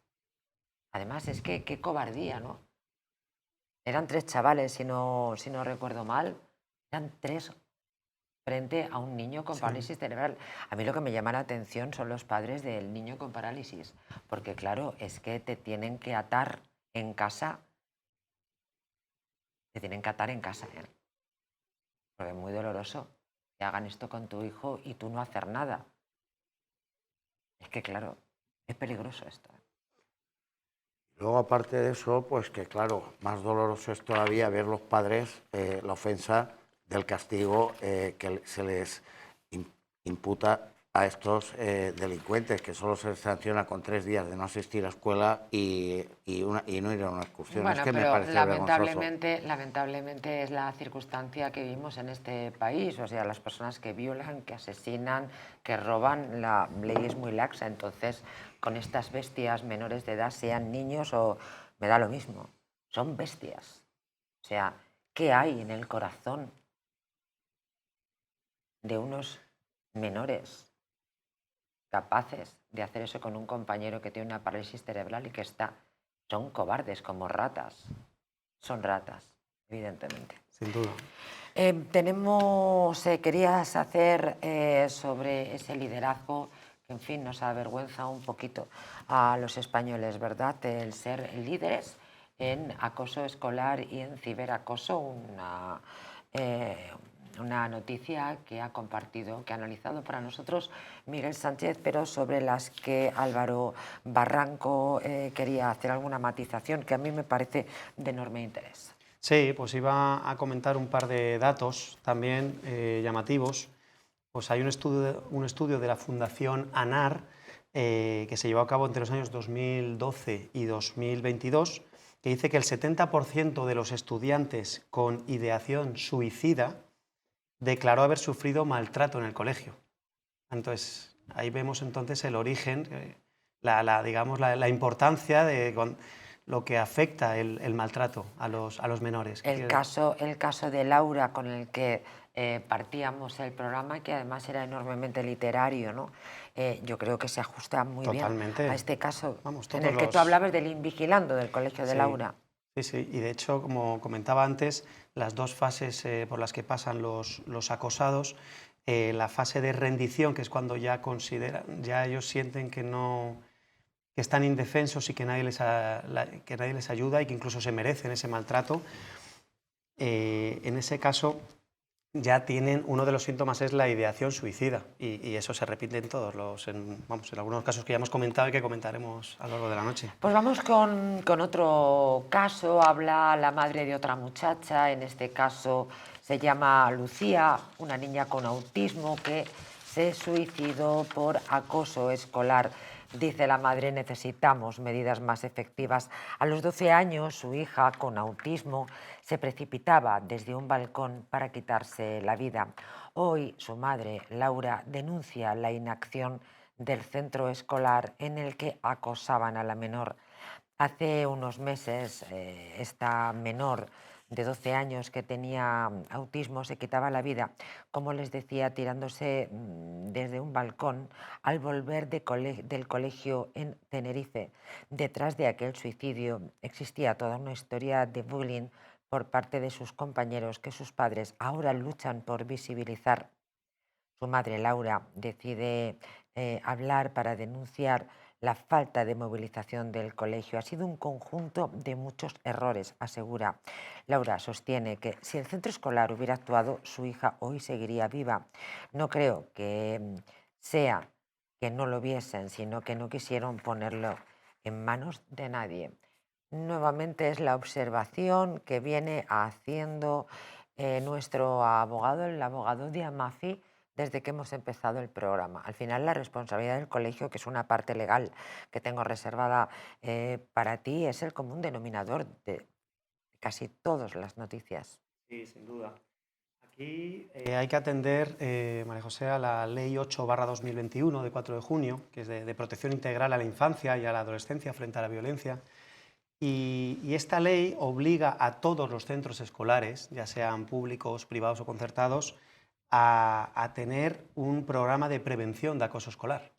Además, es que qué cobardía, ¿no? Eran 3 chavales, si no recuerdo mal. Eran 3 frente a un niño con parálisis cerebral. A mí lo que me llama la atención son los padres del niño con parálisis. Porque claro, es que te tienen que atar en casa. Te tienen que atar en casa, ¿eh? Porque es muy doloroso que hagan esto con tu hijo y tú no hacer nada. Es que claro, es peligroso esto. Luego, aparte de eso, pues que claro, más doloroso es todavía ver los padres la ofensa del castigo que se les imputa a estos delincuentes, que solo se sanciona con 3 días de no asistir a escuela y no ir a una excursión. Bueno, Es que me pero parece vergonzoso. lamentablemente es la circunstancia que vivimos en este país. O sea, las personas que violan, que asesinan, que roban, la ley es muy laxa. Entonces, con estas bestias menores de edad, sean niños o... me da lo mismo. Son bestias. O sea, ¿qué hay en el corazón de unos menores capaces de hacer eso con un compañero que tiene una parálisis cerebral y que está... son cobardes como ratas? Son ratas, evidentemente. Sin duda. Querías hacer sobre ese liderazgo que, en fin, nos avergüenza un poquito a los españoles, ¿verdad? El ser líderes en acoso escolar y en ciberacoso, una noticia que ha compartido, que ha analizado para nosotros Miguel Sánchez, pero sobre las que Álvaro Barranco quería hacer alguna matización que a mí me parece de enorme interés. Sí, pues iba a comentar un par de datos también llamativos. Pues hay un estudio de la Fundación ANAR que se llevó a cabo entre los años 2012 y 2022, que dice que el 70% de los estudiantes con ideación suicida declaró haber sufrido maltrato en el colegio. Entonces, ahí vemos entonces el origen, la importancia de lo que afecta el maltrato a los menores. El caso de Laura, con el que partíamos el programa, que además era enormemente literario, ¿no? Yo creo que se ajusta muy Totalmente. bien a este caso. Vamos, en el que tú hablabas del Invigilando, del colegio de Laura. Sí, sí, y de hecho, como comentaba antes, las dos fases por las que pasan los acosados, la fase de rendición, que es cuando ya ellos sienten que están indefensos y que nadie les ayuda y que incluso se merecen ese maltrato, en ese caso ya tienen, uno de los síntomas es la ideación suicida, y eso se repite en todos en algunos casos que ya hemos comentado y que comentaremos a lo largo de la noche. Pues vamos con otro caso. Habla la madre de otra muchacha, en este caso se llama Lucía, una niña con autismo que se suicidó por acoso escolar. Dice la madre, necesitamos medidas más efectivas. A los 12 años, su hija con autismo se precipitaba desde un balcón para quitarse la vida. Hoy su madre, Laura, denuncia la inacción del centro escolar en el que acosaban a la menor. Hace unos meses, esta menor de 12 años que tenía autismo se quitaba la vida, como les decía, tirándose desde un balcón al volver del colegio en Tenerife. Detrás de aquel suicidio existía toda una historia de bullying por parte de sus compañeros que sus padres ahora luchan por visibilizar. Su madre, Laura, decide hablar para denunciar la falta de movilización del colegio. Ha sido un conjunto de muchos errores, asegura. Laura sostiene que si el centro escolar hubiera actuado, su hija hoy seguiría viva. No creo que sea que no lo viesen, sino que no quisieron ponerlo en manos de nadie. Nuevamente es la observación que viene haciendo nuestro abogado, el abogado de Amafi, desde que hemos empezado el programa. Al final, la responsabilidad del colegio, que es una parte legal que tengo reservada para ti, es el común denominador de casi todas las noticias. Sí, sin duda. Aquí hay que atender, María José, a la Ley 8/2021 de 4 de junio, que es de protección integral a la infancia y a la adolescencia frente a la violencia. Y esta ley obliga a todos los centros escolares, ya sean públicos, privados o concertados, a tener un programa de prevención de acoso escolar.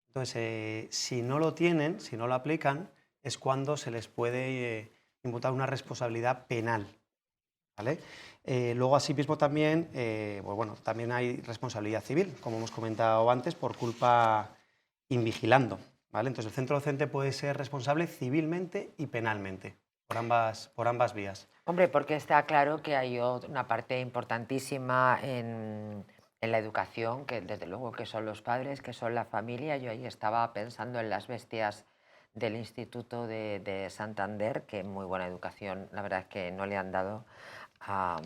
Entonces, si no lo tienen, si no lo aplican, es cuando se les puede imputar una responsabilidad penal, ¿vale? Luego, asimismo, también, también hay responsabilidad civil, como hemos comentado antes, por culpa invigilando, ¿vale? Entonces, el centro docente puede ser responsable civilmente y penalmente, por ambas vías. Hombre, porque está claro que hay una parte importantísima en la educación, que desde luego que son los padres, que son la familia. Yo ahí estaba pensando en las bestias del Instituto de Santander, que muy buena educación, la verdad es que no le han dado a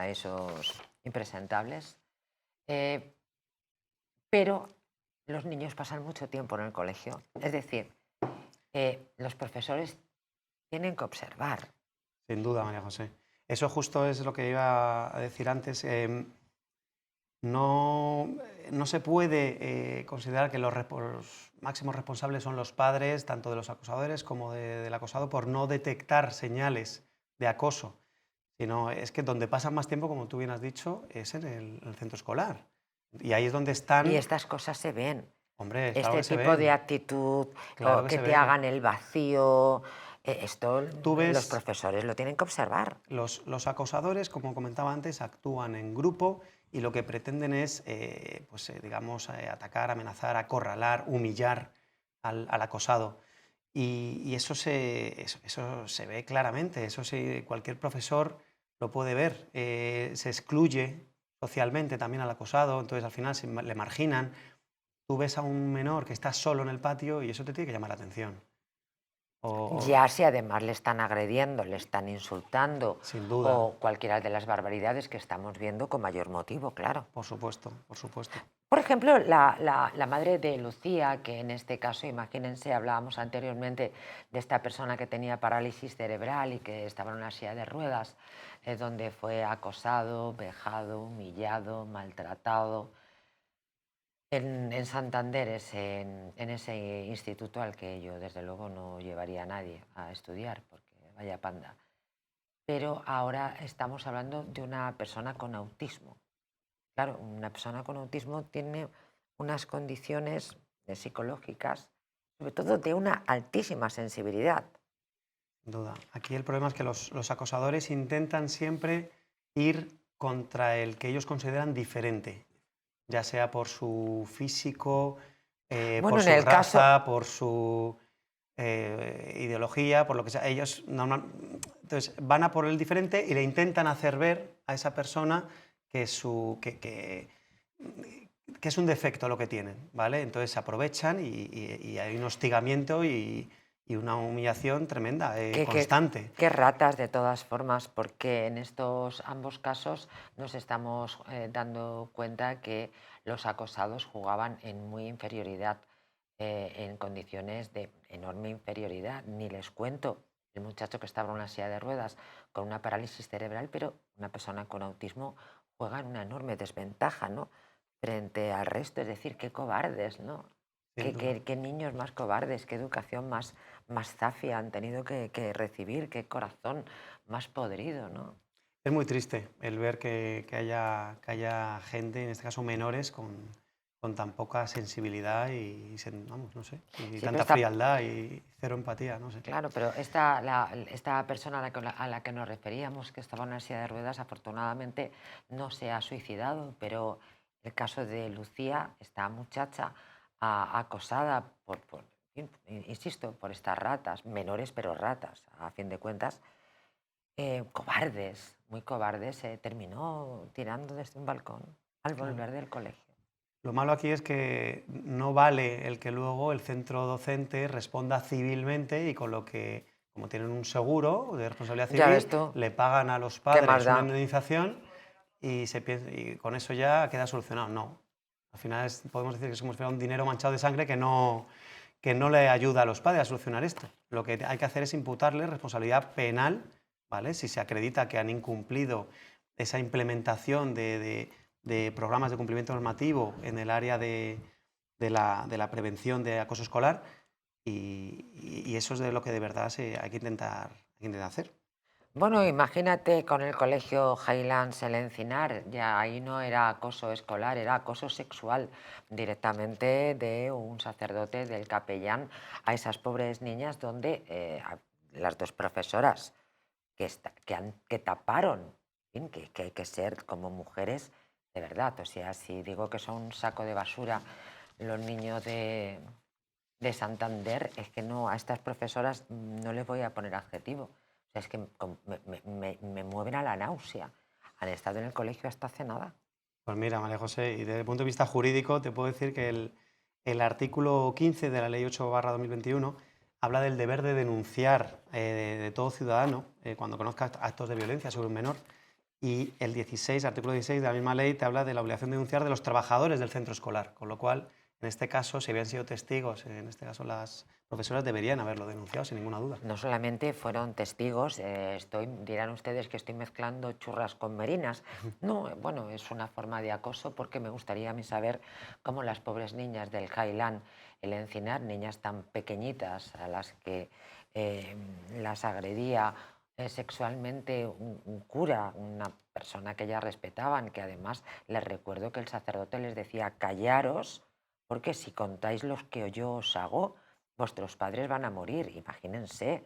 esos impresentables. pero los niños pasan mucho tiempo en el colegio. Es decir, los profesores tienen que observar. Sin duda, María José. Eso justo es lo que iba a decir antes. No se puede considerar que los máximos responsables son los padres, tanto de los acosadores como del acosado, por no detectar señales de acoso, sino es que donde pasan más tiempo, como tú bien has dicho, es en el centro escolar. Y ahí es donde están... Y estas cosas se ven. Hombre, claro que se tipo ven. de actitud, Claro o que que se te ven. hagan el vacío, esto Tú ves- los profesores lo tienen que observar. Los acosadores, como comentaba antes, actúan en grupo y lo que pretenden es, digamos, atacar, amenazar, acorralar, humillar al acosado. Y eso se ve claramente, eso sí, cualquier profesor lo puede ver. Se excluye socialmente también al acosado, entonces al final le marginan. Tú ves a un menor que está solo en el patio y eso te tiene que llamar la atención. Ya si además le están agrediendo, le están insultando, Sin duda. o cualquiera de las barbaridades que estamos viendo con mayor motivo, claro. Por supuesto, por supuesto. Por ejemplo, la madre de Lucía, que en este caso, imagínense, hablábamos anteriormente de esta persona que tenía parálisis cerebral y que estaba en una silla de ruedas, donde fue acosado, vejado, humillado, maltratado. En Santander, en ese instituto al que yo desde luego no llevaría a nadie a estudiar, porque vaya panda. Pero ahora estamos hablando de una persona con autismo. Claro, una persona con autismo tiene unas condiciones psicológicas, sobre todo de una altísima sensibilidad. Sin duda. Aquí el problema es que los acosadores intentan siempre ir contra el que ellos consideran diferente, ya sea por su físico, Bueno, por en su el caso- raza, por su ideología, por lo que sea. Ellos entonces van a por el diferente y le intentan hacer ver a esa persona que es un defecto lo que tienen, ¿vale? Entonces se aprovechan y hay un hostigamiento y una humillación tremenda, constante. Qué ratas de todas formas, porque en estos ambos casos nos estamos dando cuenta que los acosados jugaban en muy inferioridad, en condiciones de enorme inferioridad. Ni les cuento el muchacho que estaba en una silla de ruedas con una parálisis cerebral, pero una persona con autismo juega en una enorme desventaja, ¿no?, frente al resto. Es decir, qué cobardes, ¿no? Sin duda. Qué niños más cobardes, qué educación más zafia han tenido que recibir, qué corazón más podrido, ¿no? Es muy triste el ver que haya gente, en este caso menores, con tan poca sensibilidad vamos, no sé, y pero tanta esta- frialdad y cero empatía, no sé. Claro, pero esta persona a la que nos referíamos, que estaba en una silla de ruedas, afortunadamente no se ha suicidado, pero el caso de Lucía, esta muchacha acosada insisto, por estas ratas, menores pero ratas, a fin de cuentas, cobardes, muy cobardes, terminó tirando desde un balcón al volver del colegio. Lo malo aquí es que no vale el que luego el centro docente responda civilmente y con lo que, como tienen un seguro de responsabilidad Ya ves civil, tú. le pagan a los más padres da? una indemnización y con eso ya queda solucionado. No. Al final podemos decir que es como si fuera un dinero manchado de sangre que no le ayuda a los padres a solucionar esto. Lo que hay que hacer es imputarle responsabilidad penal, ¿vale? Si se acredita que han incumplido esa implementación de programas de cumplimiento normativo en el área de la prevención de acoso escolar y eso es de lo que de verdad hay que intentar hacer. Bueno, imagínate con el colegio Highlands El Encinar, ya ahí no era acoso escolar, era acoso sexual directamente de un sacerdote, del capellán, a esas pobres niñas donde las dos profesoras que taparon, en fin, que hay que ser como mujeres de verdad. O sea, si digo que son un saco de basura los niños de Santander, es que no, a estas profesoras no les voy a poner adjetivo. O sea, es que me mueven a la náusea. Han estado en el colegio hasta hace nada. Pues mira, María José, y desde el punto de vista jurídico te puedo decir que el artículo 15 de la Ley 8/2021 habla del deber de denunciar de todo ciudadano cuando conozca actos de violencia sobre un menor Y el 16, artículo 16 de la misma ley te habla de la obligación de denunciar de los trabajadores del centro escolar, con lo cual, en este caso, si habían sido testigos, en este caso las profesoras deberían haberlo denunciado sin ninguna duda. No solamente fueron testigos, dirán ustedes que estoy mezclando churras con merinas. No, bueno, es una forma de acoso porque me gustaría a mí saber cómo las pobres niñas del Highland, el Encinar, niñas tan pequeñitas a las que las agredía sexualmente un cura, una persona que ellas respetaban, que además les recuerdo que el sacerdote les decía: callaros, porque si contáis los que yo os hago, vuestros padres van a morir, imagínense.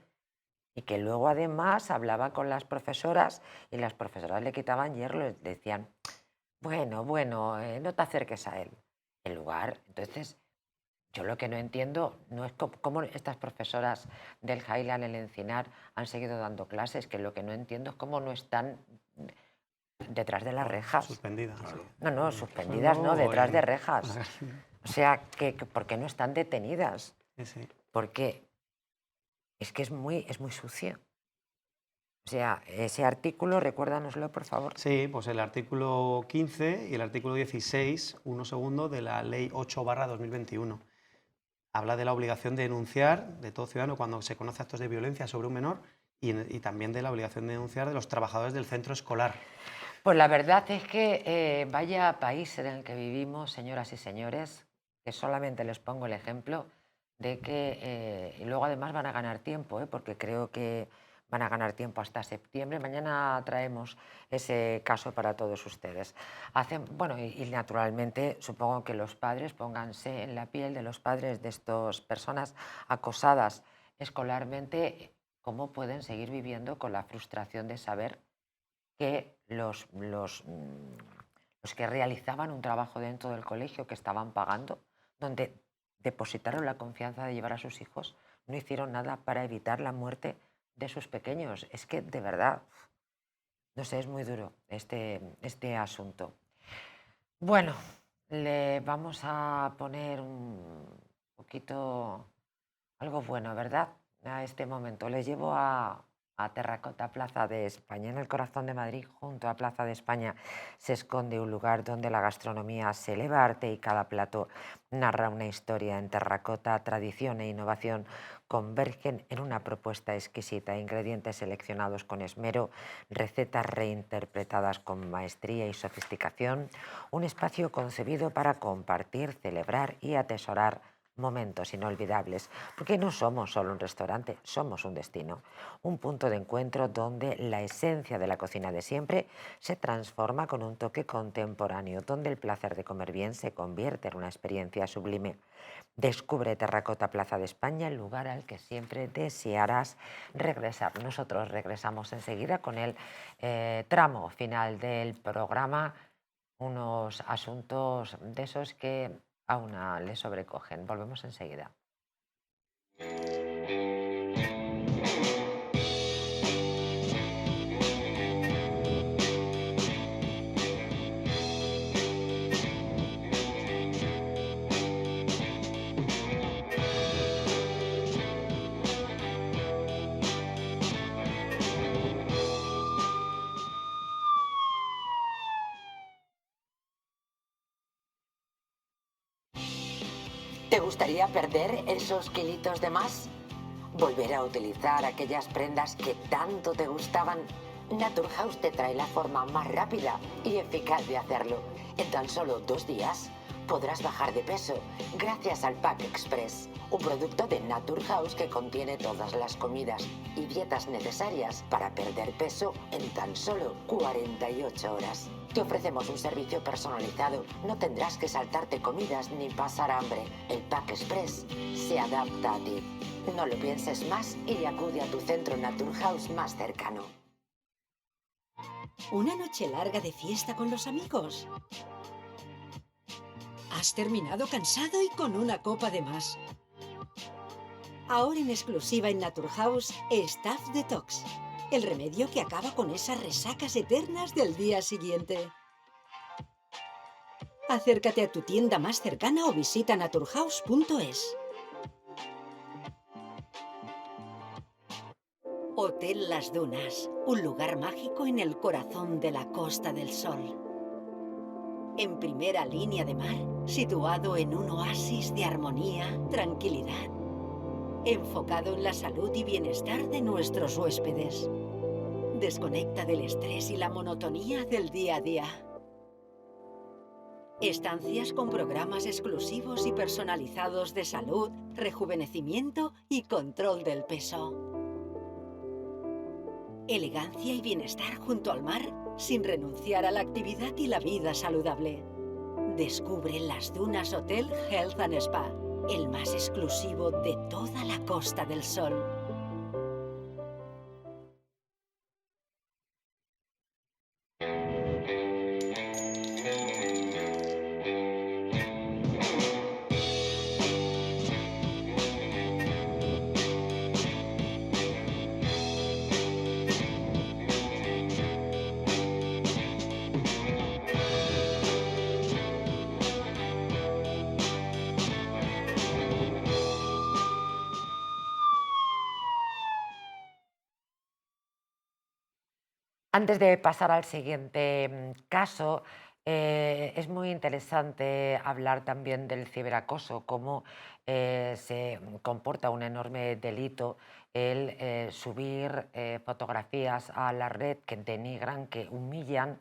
Y que luego además hablaba con las profesoras y las profesoras le quitaban hierro, le decían: bueno, no te acerques a él. En lugar, entonces, yo lo que no entiendo no es cómo estas profesoras del Highland, el Encinar, han seguido dando clases, que lo que no entiendo es cómo no están detrás de las rejas. Suspendidas. No, suspendidas no, detrás de rejas. O sea, ¿por qué no están detenidas? Sí. Porque es que es muy sucio. O sea, ese artículo, recuérdanoslo, por favor. Sí, pues el artículo 15 y el artículo 16, 1 de la Ley 8/2021. Habla de la obligación de denunciar de todo ciudadano cuando se conoce actos de violencia sobre un menor y también de la obligación de denunciar de los trabajadores del centro escolar. Pues la verdad es que vaya país en el que vivimos, señoras y señores, que solamente les pongo el ejemplo de que y luego además van a ganar tiempo, porque creo que van a ganar tiempo hasta septiembre. Mañana traemos ese caso para todos ustedes. Y naturalmente supongo que los padres, pónganse en la piel de los padres de estas personas acosadas escolarmente, cómo pueden seguir viviendo con la frustración de saber que los que realizaban un trabajo dentro del colegio, que estaban pagando, donde depositaron la confianza de llevar a sus hijos, no hicieron nada para evitar la muerte de sus pequeños. Es que, de verdad, no sé, es muy duro este asunto. Bueno, le vamos a poner un poquito algo bueno, ¿verdad? A este momento. Les llevo a Terracota, Plaza de España. En el corazón de Madrid, junto a Plaza de España, se esconde un lugar donde la gastronomía se eleva a arte y cada plato narra una historia. En terracota, tradición e innovación convergen en una propuesta exquisita, ingredientes seleccionados con esmero, recetas reinterpretadas con maestría y sofisticación, un espacio concebido para compartir, celebrar y atesorar momentos inolvidables, porque no somos solo un restaurante, somos un destino, un punto de encuentro donde la esencia de la cocina de siempre se transforma con un toque contemporáneo, donde el placer de comer bien se convierte en una experiencia sublime. Descubre Terracota, Plaza de España, el lugar al que siempre desearás regresar. Nosotros regresamos enseguida con el tramo final del programa, unos asuntos de esos que a una le sobrecogen. Volvemos enseguida. ¿Te gustaría perder esos kilitos de más? ¿Volver a utilizar aquellas prendas que tanto te gustaban? Naturhaus te trae la forma más rápida y eficaz de hacerlo. En tan solo 2 días podrás bajar de peso gracias al Pack Express, un producto de Naturhaus que contiene todas las comidas y dietas necesarias para perder peso en tan solo 48 horas. Te ofrecemos un servicio personalizado. No tendrás que saltarte comidas ni pasar hambre. El Pack Express se adapta a ti. No lo pienses más y acude a tu centro Naturhaus más cercano. ¿Una noche larga de fiesta con los amigos? ¿Has terminado cansado y con una copa de más? Ahora en exclusiva en Naturhaus, Staff Detox. El remedio que acaba con esas resacas eternas del día siguiente. Acércate a tu tienda más cercana o visita naturhaus.es. Hotel Las Dunas, un lugar mágico en el corazón de la Costa del Sol. En primera línea de mar, situado en un oasis de armonía, tranquilidad, enfocado en la salud y bienestar de nuestros huéspedes. Desconecta del estrés y la monotonía del día a día. Estancias con programas exclusivos y personalizados de salud, rejuvenecimiento y control del peso. Elegancia y bienestar junto al mar, sin renunciar a la actividad y la vida saludable. Descubre Las Dunas Hotel Health and Spa, el más exclusivo de toda la Costa del Sol. Antes de pasar al siguiente caso, es muy interesante hablar también del ciberacoso, cómo se comporta un enorme delito el subir fotografías a la red que denigran, que humillan,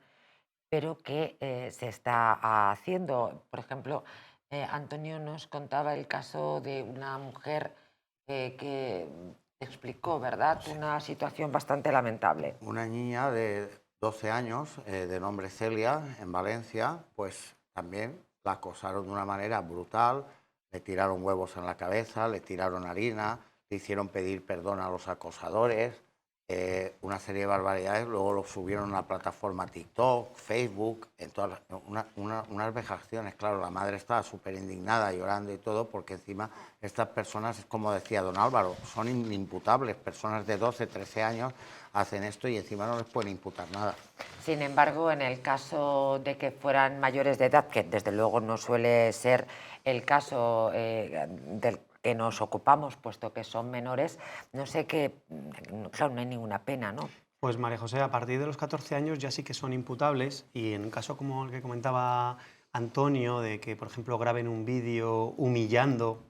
pero que se está haciendo. Por ejemplo, Antonio nos contaba el caso de una mujer que explicó, ¿verdad?, una situación bastante lamentable. Una niña de 12 años, de nombre Celia, en Valencia, pues también la acosaron de una manera brutal, le tiraron huevos en la cabeza, le tiraron harina, le hicieron pedir perdón a los acosadores, una serie de barbaridades, luego lo subieron a la plataforma TikTok, Facebook, en todas unas vejaciones. Claro, la madre estaba súper indignada, llorando y todo, porque encima estas personas, como decía don Álvaro, son inimputables. Personas de 12, 13 años hacen esto y encima no les pueden imputar nada. Sin embargo, en el caso de que fueran mayores de edad, que desde luego no suele ser el caso del que nos ocupamos, puesto que son menores, no sé qué, claro, no hay ninguna pena, ¿no? Pues María José, a partir de los 14 años ya sí que son imputables, y en un caso como el que comentaba Antonio, de que por ejemplo graben un vídeo humillando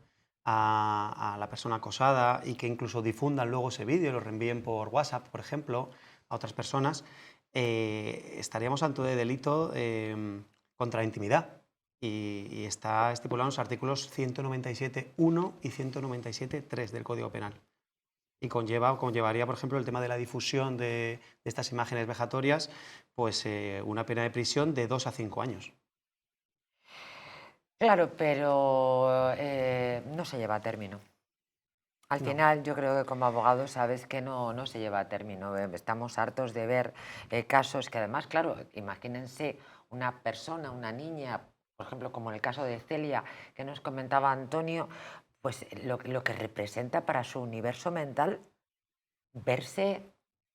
a la persona acosada y que incluso difundan luego ese vídeo, lo reenvíen por WhatsApp, por ejemplo, a otras personas, estaríamos ante de delito contra la intimidad. Y está estipulado en los artículos 197.1 y 197.3 del Código Penal. Y conllevaría, por ejemplo, el tema de la difusión de estas imágenes vejatorias, pues una pena de prisión de 2 a 5 años. Claro, pero no se lleva a término. Al final, yo creo que como abogado sabes que no se lleva a término. Estamos hartos de ver casos que además, claro, imagínense una persona, una niña, por ejemplo, como en el caso de Celia, que nos comentaba Antonio, pues lo que representa para su universo mental verse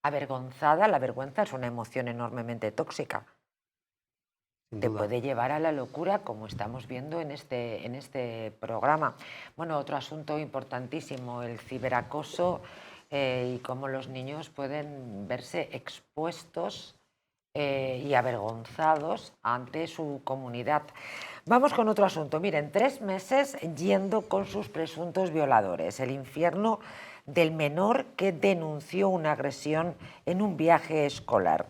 avergonzada. La vergüenza es una emoción enormemente tóxica. Te puede llevar a la locura, como estamos viendo en este programa. Bueno, otro asunto importantísimo, el ciberacoso y cómo los niños pueden verse expuestos y avergonzados ante su comunidad. Vamos con otro asunto. Miren, 3 meses yendo con sus presuntos violadores. El infierno del menor que denunció una agresión en un viaje escolar.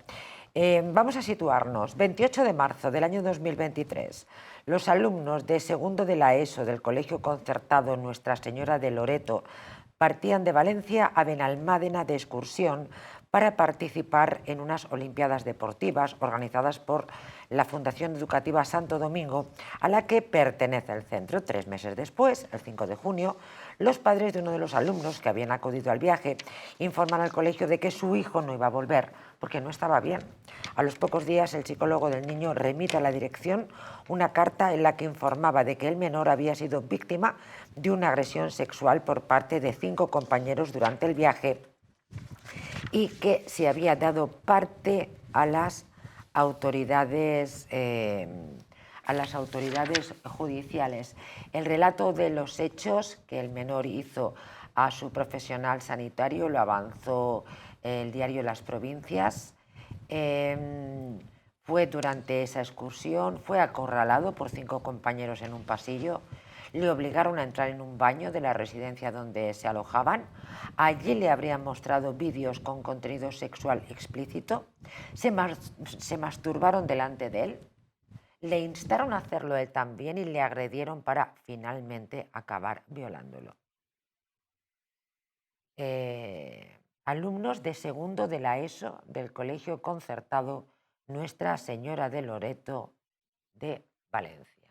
Vamos a situarnos. 28 de marzo del año 2023. Los alumnos de segundo de la ESO del Colegio Concertado Nuestra Señora de Loreto partían de Valencia a Benalmádena de excursión para participar en unas Olimpiadas Deportivas organizadas por la Fundación Educativa Santo Domingo, a la que pertenece el centro. 3 meses después, el 5 de junio, los padres de uno de los alumnos que habían acudido al viaje informan al colegio de que su hijo no iba a volver porque no estaba bien. A los pocos días, el psicólogo del niño remite a la dirección una carta en la que informaba de que el menor había sido víctima de una agresión sexual por parte de 5 compañeros durante el viaje y que se había dado parte a las autoridades a las autoridades judiciales. El relato de los hechos que el menor hizo a su profesional sanitario lo avanzó el diario Las Provincias. Fue durante esa excursión, fue acorralado por 5 compañeros en un pasillo, le obligaron a entrar en un baño de la residencia donde se alojaban. Allí le habrían mostrado vídeos con contenido sexual explícito, se masturbaron delante de él, le instaron a hacerlo él también y le agredieron para finalmente acabar violándolo. Alumnos de segundo de la ESO del Colegio Concertado Nuestra Señora de Loreto de Valencia.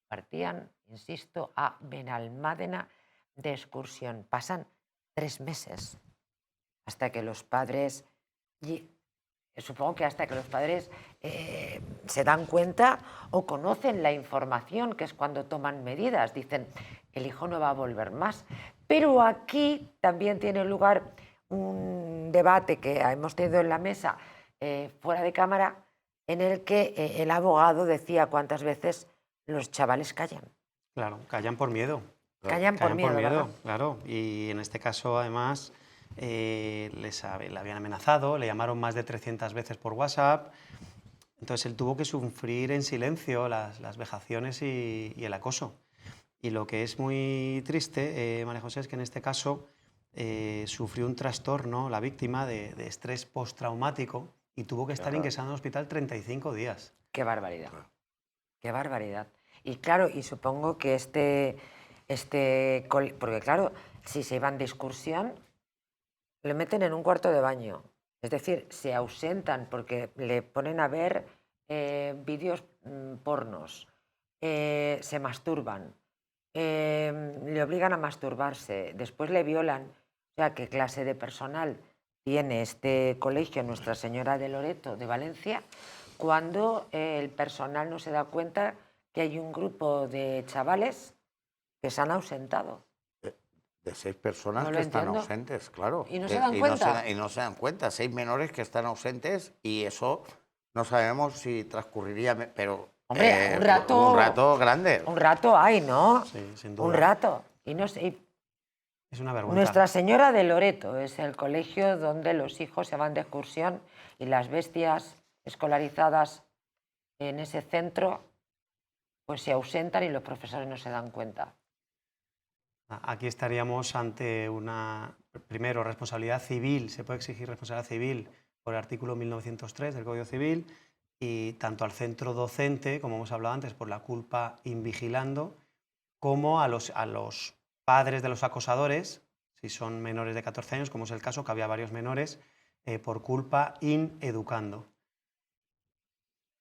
Partían, insisto, a Benalmádena de excursión. Pasan 3 meses hasta que los padres, supongo que hasta que los padres se dan cuenta o conocen la información, que es cuando toman medidas. Dicen, el hijo no va a volver más. Pero aquí también tiene lugar un debate que hemos tenido en la mesa fuera de cámara, en el que el abogado decía cuántas veces los chavales callan. Claro, callan por miedo. Callan por miedo, ¿verdad? Claro. Y en este caso, además, le habían amenazado, le llamaron más de 300 veces por WhatsApp. Entonces él tuvo que sufrir en silencio las vejaciones y el acoso. Y lo que es muy triste, María José, es que en este caso sufrió un trastorno, la víctima, de estrés postraumático y tuvo que estar ingresado en el hospital 35 días. ¡Qué barbaridad! ¡Qué barbaridad! Y claro, y supongo que porque claro, si se iban de excursión, le meten en un cuarto de baño. Es decir, se ausentan porque le ponen a ver vídeos pornos, se masturban, le obligan a masturbarse, después le violan. O sea, ¿qué clase de personal tiene este colegio Nuestra Señora de Loreto de Valencia cuando el personal no se da cuenta que hay un grupo de chavales que se han ausentado? De 6 personas No lo que están entiendo. ausentes, claro. ¿Y no se dan cuenta? Y no se dan cuenta. 6 menores que están ausentes y eso no sabemos si transcurriría, pero... Hombre, un rato grande. Un rato hay, ¿no? Sí, sin duda. Un rato. Y no sé, Es una vergüenza. Nuestra Señora de Loreto es el colegio donde los hijos se van de excursión y las bestias escolarizadas en ese centro pues se ausentan y los profesores no se dan cuenta. Aquí estaríamos ante primero, responsabilidad civil. Se puede exigir responsabilidad civil por el artículo 1903 del Código Civil y tanto al centro docente, como hemos hablado antes, por la culpa invigilando, como a los padres de los acosadores, si son menores de 14 años, como es el caso, que había varios menores, por culpa ineducando.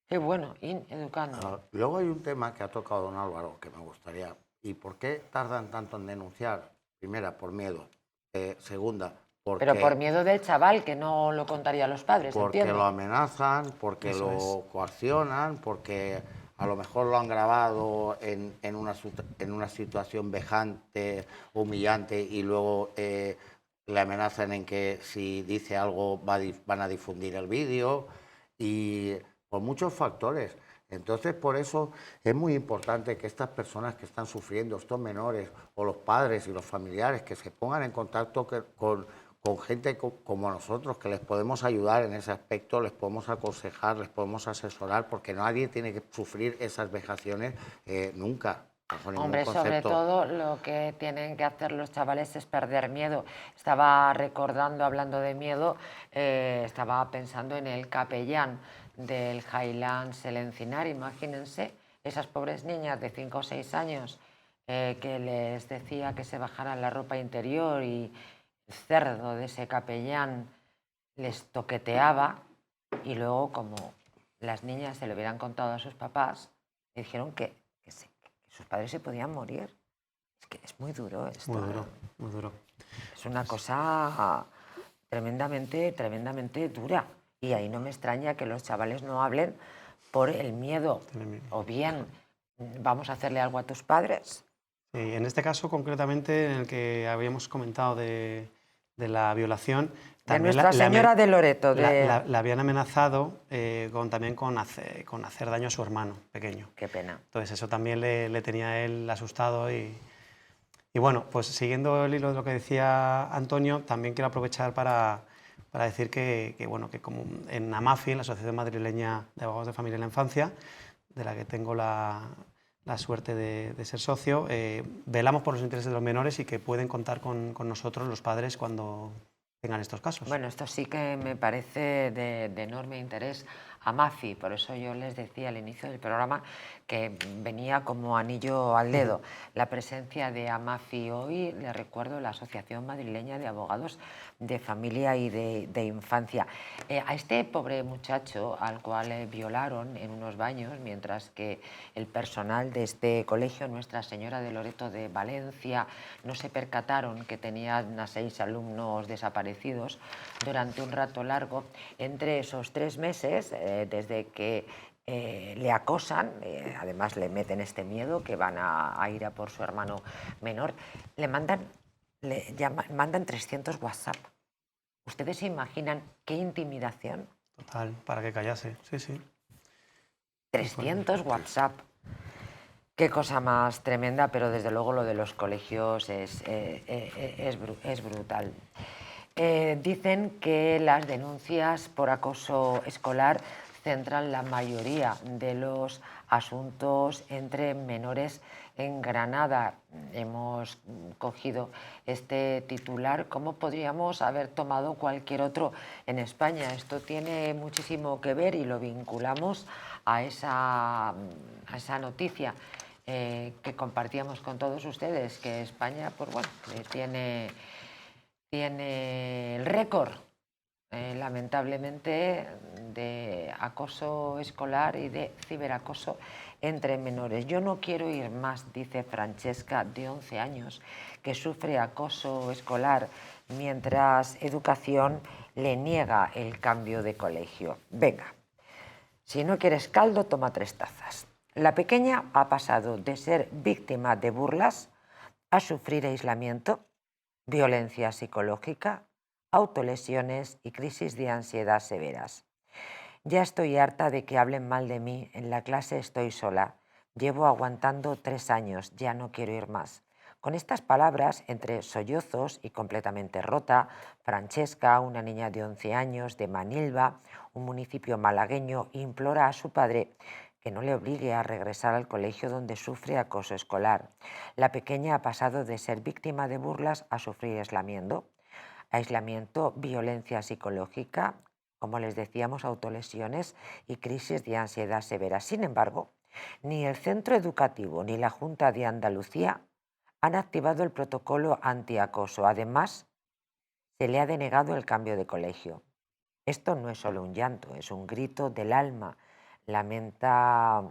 Qué bueno, ineducando. Luego hay un tema que ha tocado don Álvaro que me gustaría. ¿Y por qué tardan tanto en denunciar? Primera, por miedo. Segunda, porque... Pero por miedo del chaval, que no lo contaría a los padres, porque entiendo. lo amenazan, porque Eso lo coaccionan, porque a lo mejor lo han grabado en una situación vejante, humillante, y luego le amenazan en que si dice algo van a difundir el vídeo, y por muchos factores. Entonces, por eso es muy importante que estas personas que están sufriendo, estos menores, o los padres y los familiares, que se pongan en contacto con gente como nosotros, que les podemos ayudar en ese aspecto, les podemos aconsejar, les podemos asesorar, porque nadie tiene que sufrir esas vejaciones nunca. Bajo ningún Hombre, concepto. sobre todo lo que tienen que hacer los chavales es perder miedo. Estaba recordando, hablando de miedo, estaba pensando en el capellán del Highlands El Encinar. Imagínense esas pobres niñas de 5 o 6 años que les decía que se bajaran la ropa interior y el cerdo de ese capellán les toqueteaba, y luego, como las niñas se lo hubieran contado a sus papás, le dijeron que sus padres se podían morir. Es que es muy duro esto. Muy duro, muy duro. Es una cosa tremendamente, tremendamente dura. Y ahí no me extraña que los chavales no hablen por el miedo. O bien, vamos a hacerle algo a tus padres. Sí, en este caso, concretamente, en el que habíamos comentado de de la violación. De También Nuestra Señora de Loreto. la habían amenazado también con hacer daño a su hermano pequeño. Qué pena. Entonces eso también le tenía a él asustado y bueno, pues siguiendo el hilo de lo que decía Antonio, también quiero aprovechar para decir que como en AMAFI, la Asociación Madrileña de Abogados de Familia y la Infancia, de la que tengo la suerte de ser socio, velamos por los intereses de los menores y que pueden contar con nosotros los padres cuando tengan estos casos. Bueno, esto sí que me parece de enorme interés. AMAFI, por eso yo les decía al inicio del programa que venía como anillo al dedo. La presencia de AMAFI hoy, le recuerdo, la Asociación Madrileña de Abogados de Familia y de Infancia. A este pobre muchacho al cual violaron en unos baños, mientras que el personal de este colegio, Nuestra Señora de Loreto de Valencia, no se percataron que tenían a 6 alumnos desaparecidos durante un rato largo. Entre esos 3 meses, desde que le acosan, además le meten este miedo que van a ir a por su hermano menor, mandan 300 WhatsApp. ¿Ustedes se imaginan qué intimidación? Total, para que callase, sí, sí. 300 WhatsApp. Qué cosa más tremenda, pero desde luego lo de los colegios es brutal. Dicen que las denuncias por acoso escolar centran la mayoría de los asuntos entre menores en Granada. Hemos cogido este titular. ¿Cómo podríamos haber tomado cualquier otro en España? Esto tiene muchísimo que ver y lo vinculamos a esa noticia que compartíamos con todos ustedes, que España, pues bueno, tiene el récord, lamentablemente, de acoso escolar y de ciberacoso entre menores. Yo no quiero ir más, dice Francesca, de 11 años, que sufre acoso escolar mientras Educación le niega el cambio de colegio. Venga, si no quieres caldo, toma 3 tazas. La pequeña ha pasado de ser víctima de burlas a sufrir aislamiento, violencia psicológica, autolesiones y crisis de ansiedad severas. Ya estoy harta de que hablen mal de mí, en la clase estoy sola, llevo aguantando 3 años, ya no quiero ir más. Con estas palabras, entre sollozos y completamente rota, Francesca, una niña de 11 años de Manilva, un municipio malagueño, implora a su padre que no le obligue a regresar al colegio donde sufre acoso escolar. La pequeña ha pasado de ser víctima de burlas a sufrir aislamiento, violencia psicológica, como les decíamos, autolesiones y crisis de ansiedad severa. Sin embargo, ni el centro educativo ni la Junta de Andalucía han activado el protocolo antiacoso. Además, se le ha denegado el cambio de colegio. Esto no es solo un llanto, es un grito del alma, lamenta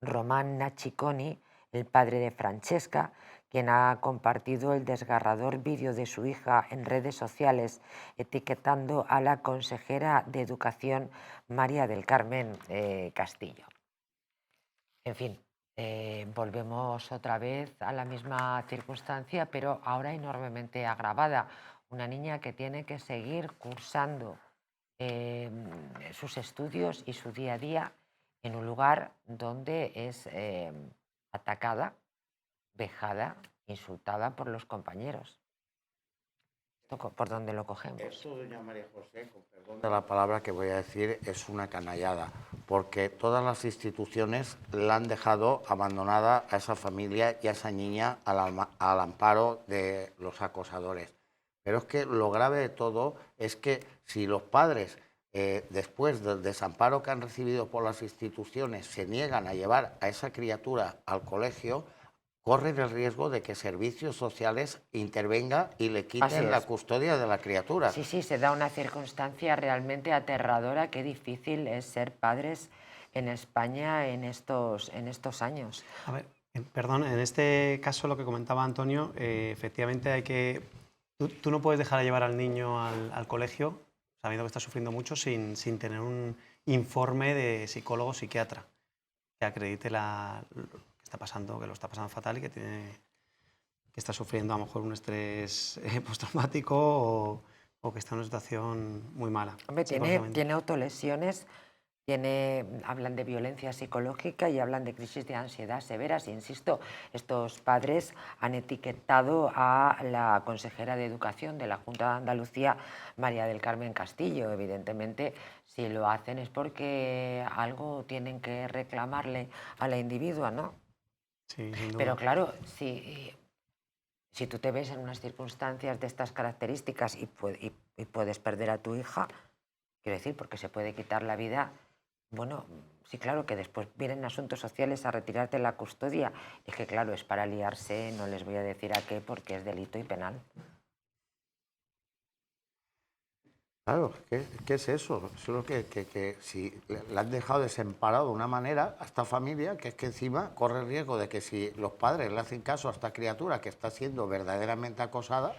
Román Nachiconi, el padre de Francesca, quien ha compartido el desgarrador vídeo de su hija en redes sociales, etiquetando a la consejera de Educación María del Carmen Castillo. En fin, volvemos otra vez a la misma circunstancia, pero ahora enormemente agravada. Una niña que tiene que seguir cursando sus estudios y su día a día en un lugar donde es atacada, vejada, insultada por los compañeros. ¿Esto por dónde lo cogemos? Esto, doña María José, con perdón de la palabra que voy a decir, es una canallada, porque todas las instituciones la han dejado abandonada a esa familia y a esa niña al amparo de los acosadores. Pero es que lo grave de todo es que si los padres, después del desamparo que han recibido por las instituciones, se niegan a llevar a esa criatura al colegio, corren el riesgo de que servicios sociales intervengan y le quiten la custodia de la criatura. Sí, sí, se da una circunstancia realmente aterradora. Qué difícil es ser padres en España en estos años. A ver, perdón, en este caso lo que comentaba Antonio, efectivamente hay que... Tú no puedes dejar de llevar al niño al colegio sabiendo que está sufriendo mucho sin tener un informe de psicólogo o psiquiatra que acredite que está pasando, que lo está pasando fatal y que que está sufriendo a lo mejor un estrés postraumático o que está en una situación muy mala. Hombre, psicológicamente. tiene autolesiones, hablan de violencia psicológica y hablan de crisis de ansiedad severas. Insisto, estos padres han etiquetado a la consejera de Educación de la Junta de Andalucía, María del Carmen Castillo. Evidentemente, si lo hacen es porque algo tienen que reclamarle a la individua, ¿no? Sí, sin duda. Pero claro, si tú te ves en unas circunstancias de estas características y puedes perder a tu hija, quiero decir, porque se puede quitar la vida. Bueno, sí, claro, que después vienen asuntos sociales a retirarte la custodia. Es que, claro, es para liarse, no les voy a decir a qué, porque es delito y penal. Claro, ¿qué es eso? Eso es lo que si le han dejado desemparado de una manera a esta familia, que es que encima corre el riesgo de que si los padres le hacen caso a esta criatura que está siendo verdaderamente acosada,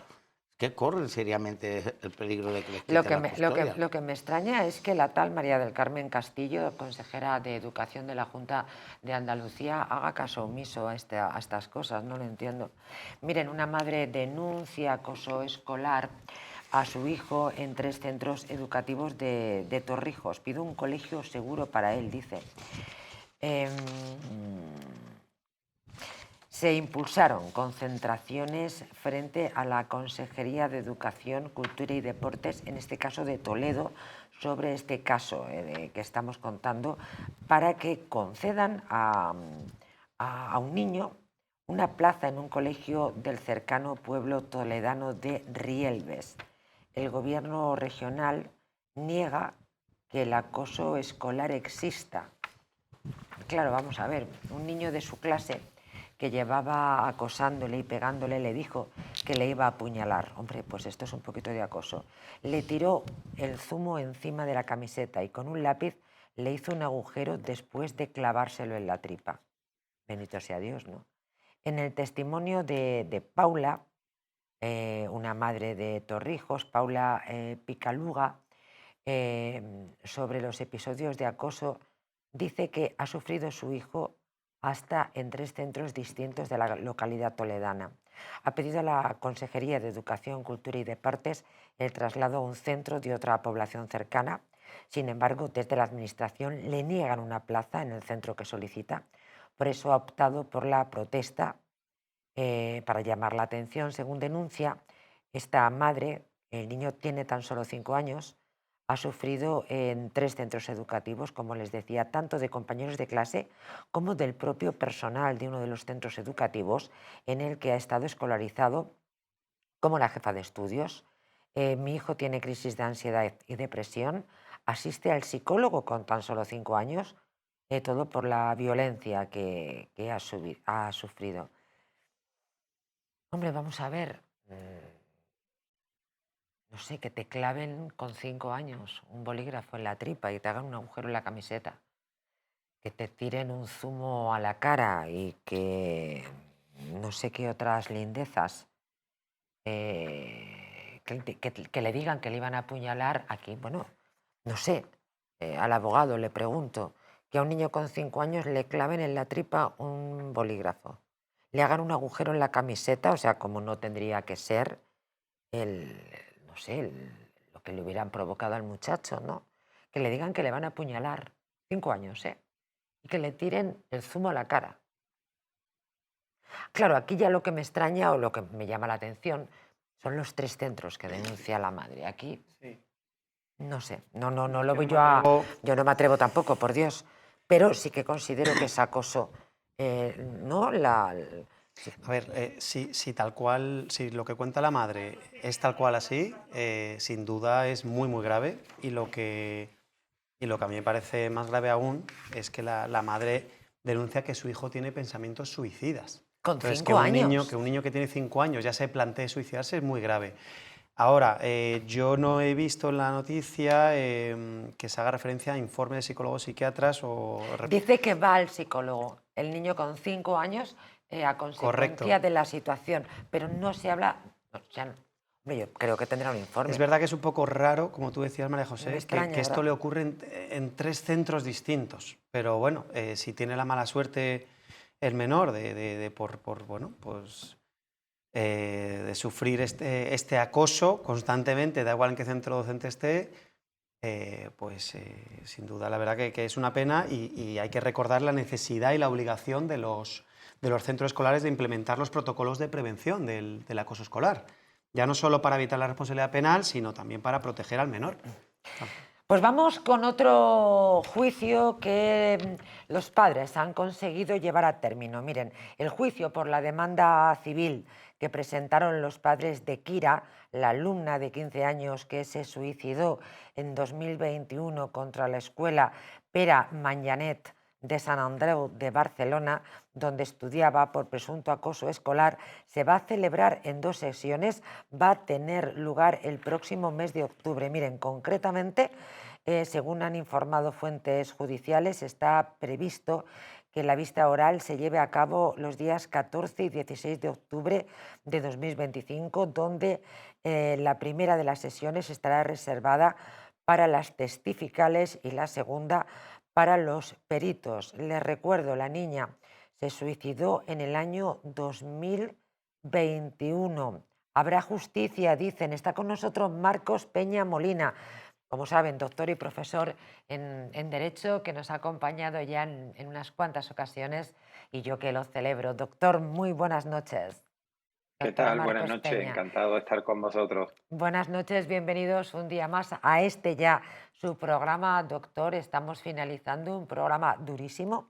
que corren seriamente el peligro de que les quiten la custodia. Lo que me extraña es que la tal María del Carmen Castillo, consejera de Educación de la Junta de Andalucía, haga caso omiso a estas cosas, no lo entiendo. Miren, una madre denuncia acoso escolar a su hijo en 3 centros educativos de Torrijos. Pido un colegio seguro para él, dice. Se impulsaron concentraciones frente a la Consejería de Educación, Cultura y Deportes, en este caso de Toledo, sobre este caso que estamos contando, para que concedan a un niño una plaza en un colegio del cercano pueblo toledano de Rielves. El gobierno regional niega que el acoso escolar exista. Claro, vamos a ver, un niño de su clase que llevaba acosándole y pegándole le dijo que le iba a apuñalar. Hombre, pues esto es un poquito de acoso. Le tiró el zumo encima de la camiseta y con un lápiz le hizo un agujero después de clavárselo en la tripa. Bendito sea Dios, ¿no? En el testimonio de Paula, una madre de Torrijos, Paula Picaluga, sobre los episodios de acoso, dice que ha sufrido su hijo hasta en 3 centros distintos de la localidad toledana. Ha pedido a la Consejería de Educación, Cultura y Deportes el traslado a un centro de otra población cercana. Sin embargo, desde la Administración le niegan una plaza en el centro que solicita. Por eso ha optado por la protesta para llamar la atención. Según denuncia esta madre, el niño tiene tan solo 5 años, ha sufrido en 3 centros educativos, como les decía, tanto de compañeros de clase como del propio personal de uno de los centros educativos en el que ha estado escolarizado como la jefa de estudios. Mi hijo tiene crisis de ansiedad y depresión, asiste al psicólogo con tan solo 5 años, todo por la violencia que ha sufrido. Hombre, vamos a ver. No sé, que te claven con 5 años un bolígrafo en la tripa y te hagan un agujero en la camiseta, que te tiren un zumo a la cara y que no sé qué otras lindezas, que le digan que le iban a apuñalar aquí. Bueno, no sé, al abogado le pregunto, que a un niño con 5 años le claven en la tripa un bolígrafo, le hagan un agujero en la camiseta, o sea, como no tendría que ser no sé, lo que le hubieran provocado al muchacho, ¿no? Que le digan que le van a apuñalar, 5 años, ¿eh? Y que le tiren el zumo a la cara. Claro, aquí ya lo que me extraña o lo que me llama la atención son los 3 centros que denuncia la madre. Aquí, Sí. no sé, no lo voy yo a... Yo no me atrevo tampoco, por Dios, pero sí que considero que es acoso, ¿no? Sí. A ver, si tal cual, si lo que cuenta la madre es tal cual así, sin duda es muy, muy grave. Y lo que a mí me parece más grave aún es que la madre denuncia que su hijo tiene pensamientos suicidas. Con Entonces, 5 años. Que un niño que tiene 5 años ya se plantee suicidarse es muy grave. Ahora, yo no he visto en la noticia que se haga referencia a informes de psicólogos psiquiatras o... Dice que va al psicólogo, el niño con 5 años, a consecuencia de la situación, pero no se habla... yo creo que tendrá un informe. Es verdad que es un poco raro, como tú decías, María José, extraña, que esto le ocurre en 3 centros distintos. Pero bueno, si tiene la mala suerte el menor bueno, pues de sufrir este acoso constantemente, da igual en qué centro docente esté, sin duda la verdad que es una pena y hay que recordar la necesidad y la obligación de los centros escolares de implementar los protocolos de prevención del acoso escolar, ya no solo para evitar la responsabilidad penal, sino también para proteger al menor. Pues vamos con otro juicio que los padres han conseguido llevar a término. Miren, el juicio por la demanda civil que presentaron los padres de Kira, la alumna de 15 años que se suicidó en 2021 contra la escuela Pere Manyanet de Sant Andreu de Barcelona, donde estudiaba por presunto acoso escolar, se va a celebrar en 2 sesiones, va a tener lugar el próximo mes de octubre. Miren, concretamente, según han informado fuentes judiciales, está previsto que la vista oral se lleve a cabo los días 14 y 16 de octubre de 2025, donde la primera de las sesiones estará reservada para las testificales y la segunda para los peritos. Les recuerdo, la niña se suicidó en el año 2021. Habrá justicia, dicen. Está con nosotros Marcos Peña Molina, como saben, doctor y profesor en Derecho, que nos ha acompañado ya en unas cuantas ocasiones y yo que lo celebro. Doctor, muy buenas noches. ¿Qué Doctor tal? Buenas Marcos noches, Peña. encantado de estar con vosotros. Buenas noches, bienvenidos un día más a su programa, doctor. Estamos finalizando un programa durísimo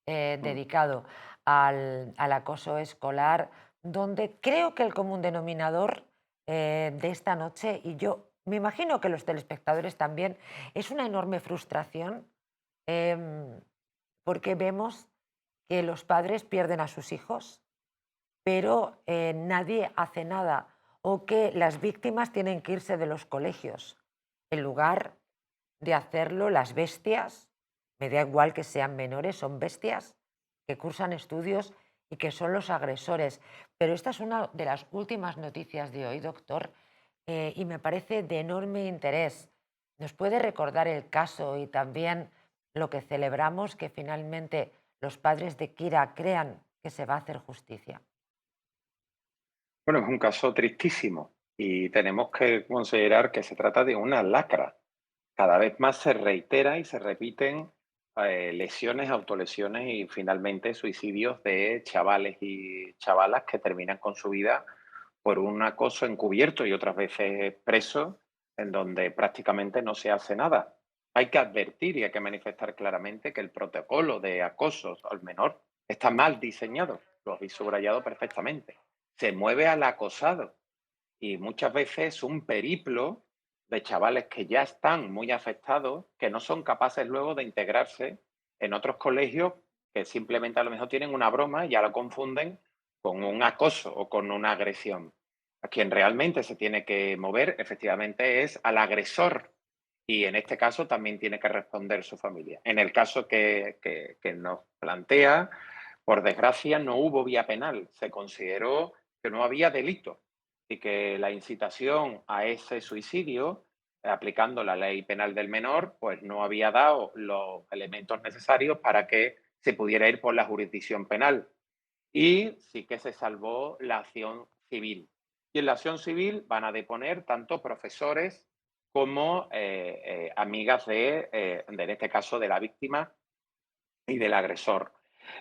dedicado al acoso escolar, donde creo que el común denominador de esta noche, y yo me imagino que los telespectadores también, es una enorme frustración porque vemos que los padres pierden a sus hijos, pero nadie hace nada, o que las víctimas tienen que irse de los colegios. En lugar de hacerlo, las bestias, me da igual que sean menores, son bestias que cursan estudios y que son los agresores. Pero esta es una de las últimas noticias de hoy, doctor, y me parece de enorme interés. ¿Nos puede recordar el caso y también lo que celebramos, que finalmente los padres de Kira crean que se va a hacer justicia? Bueno, es un caso tristísimo y tenemos que considerar que se trata de una lacra. Cada vez más se reitera y se repiten lesiones, autolesiones y finalmente suicidios de chavales y chavalas que terminan con su vida por un acoso encubierto y otras veces preso, en donde prácticamente no se hace nada. Hay que advertir y hay que manifestar claramente que el protocolo de acoso al menor está mal diseñado, lo habéis subrayado perfectamente. Se mueve al acosado y muchas veces es un periplo de chavales que ya están muy afectados, que no son capaces luego de integrarse en otros colegios que simplemente a lo mejor tienen una broma y ya lo confunden con un acoso o con una agresión. A quien realmente se tiene que mover efectivamente es al agresor y en este caso también tiene que responder su familia. En el caso que nos plantea, por desgracia no hubo vía penal, se consideró que no había delito y que la incitación a ese suicidio, aplicando la ley penal del menor, pues no había dado los elementos necesarios para que se pudiera ir por la jurisdicción penal. Y sí que se salvó la acción civil. Y en la acción civil van a deponer tanto profesores como amigas en este caso, de la víctima y del agresor.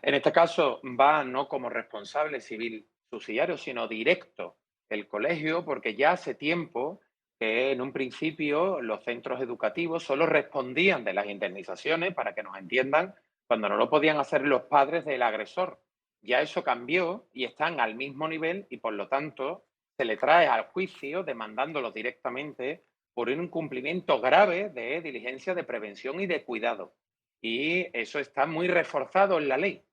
En este caso va no como responsable civil subsidiario, sino directo el colegio, porque ya hace tiempo que en un principio los centros educativos solo respondían de las indemnizaciones, para que nos entiendan, cuando no lo podían hacer los padres del agresor. Ya eso cambió y están al mismo nivel y por lo tanto se le trae al juicio demandándolo directamente por un incumplimiento grave de diligencia de prevención y de cuidado. Y eso está muy reforzado en la ley.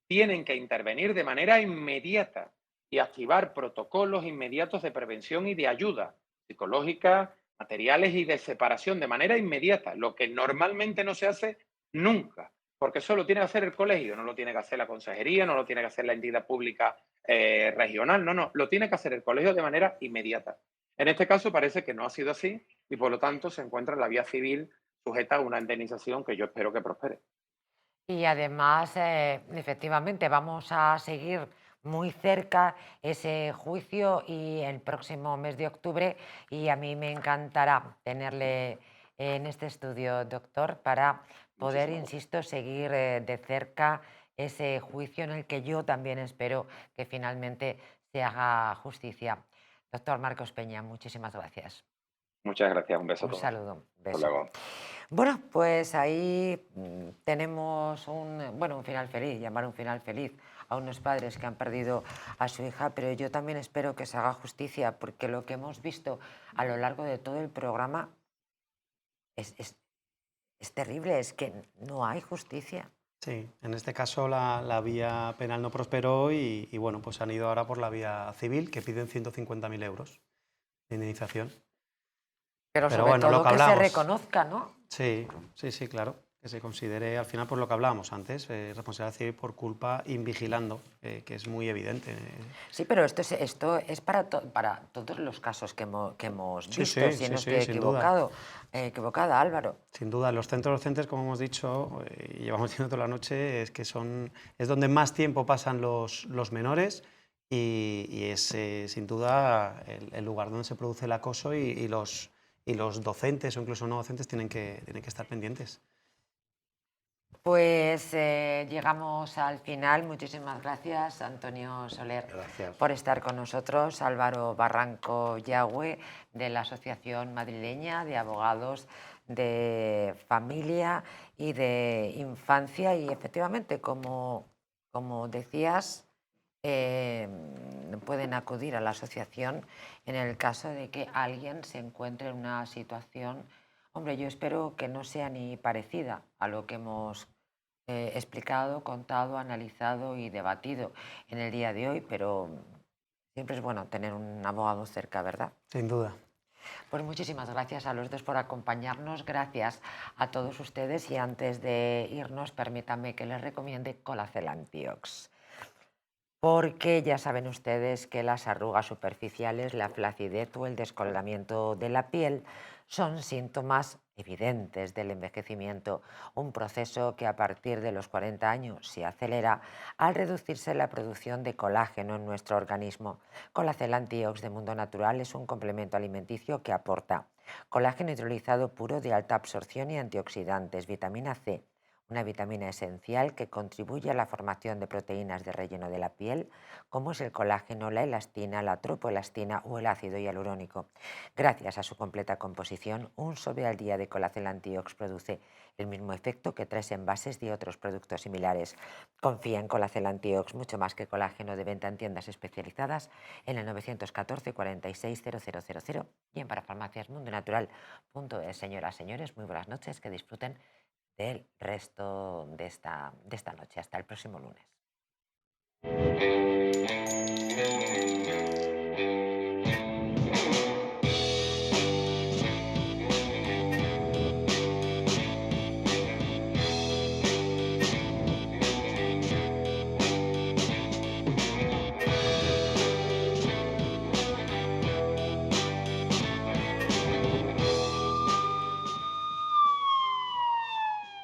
Tienen que intervenir de manera inmediata y activar protocolos inmediatos de prevención y de ayuda psicológica, materiales y de separación de manera inmediata, lo que normalmente no se hace nunca, porque eso lo tiene que hacer el colegio, no lo tiene que hacer la consejería, no lo tiene que hacer la entidad pública regional, no, lo tiene que hacer el colegio de manera inmediata. En este caso parece que no ha sido así y por lo tanto se encuentra en la vía civil sujeta a una indemnización que yo espero que prospere. Y además, efectivamente, vamos a seguir muy cerca ese juicio y el próximo mes de octubre, y a mí me encantará tenerle en este estudio, doctor, para poder, insisto, seguir de cerca ese juicio en el que yo también espero que finalmente se haga justicia. Doctor Marcos Peña, muchísimas gracias. Muchas gracias, un beso a Un todos. saludo, un Hasta beso. luego. Bueno, pues ahí tenemos un final feliz, llamar un final feliz a unos padres que han perdido a su hija, pero yo también espero que se haga justicia, porque lo que hemos visto a lo largo de todo el programa es terrible, es que no hay justicia. Sí, en este caso la vía penal no prosperó y bueno, pues han ido ahora por la vía civil, que piden 150.000 euros de indemnización. Pero Pero sobre bueno, todo lo que que se hablamos. reconozca, ¿no? Sí, sí, sí, claro. Que se considere al final por lo que hablábamos antes, responsabilidad civil por culpa invigilando, que es muy evidente. Sí, pero esto es para todos los casos que hemos Sí, visto, sí, si sí, no sí, estoy sin duda. equivocada, Álvaro. Sin duda, los centros docentes, como hemos dicho, y llevamos diciendo toda la noche, es que es donde más tiempo pasan los menores y es sin duda el lugar donde se produce el acoso y los docentes o incluso no docentes tienen que estar pendientes. Pues llegamos al final. Muchísimas gracias, Antonio Soler, Gracias. por estar con nosotros. Álvaro Barranco Yagüe, de la Asociación Madrileña de Abogados de Familia y de Infancia. Y efectivamente, como decías, pueden acudir a la asociación en el caso de que alguien se encuentre en una situación, hombre, yo espero que no sea ni parecida a lo que hemos explicado, contado, analizado y debatido en el día de hoy, pero siempre es bueno tener un abogado cerca, ¿verdad? Sin duda. Pues muchísimas gracias a los dos por acompañarnos, gracias a todos ustedes, y antes de irnos permítanme que les recomiende Colacel Antiox. Porque ya saben ustedes que las arrugas superficiales, la flacidez o el descolgamiento de la piel son síntomas evidentes del envejecimiento, un proceso que a partir de los 40 años se acelera al reducirse la producción de colágeno en nuestro organismo. Colacel Antiox de Mundo Natural es un complemento alimenticio que aporta colágeno hidrolizado puro de alta absorción y antioxidantes, vitamina C, una vitamina esencial que contribuye a la formación de proteínas de relleno de la piel, como es el colágeno, la elastina, la tropoelastina o el ácido hialurónico. Gracias a su completa composición, un sobre al día de Colacel Antiox produce el mismo efecto que 3 envases de otros productos similares. Confía en Colacel Antiox, mucho más que colágeno, de venta en tiendas especializadas en el 914 46 0000 y en parafarmaciasmundonatural.es. Señoras, señores, muy buenas noches, que disfruten del resto de esta noche. Hasta el próximo lunes.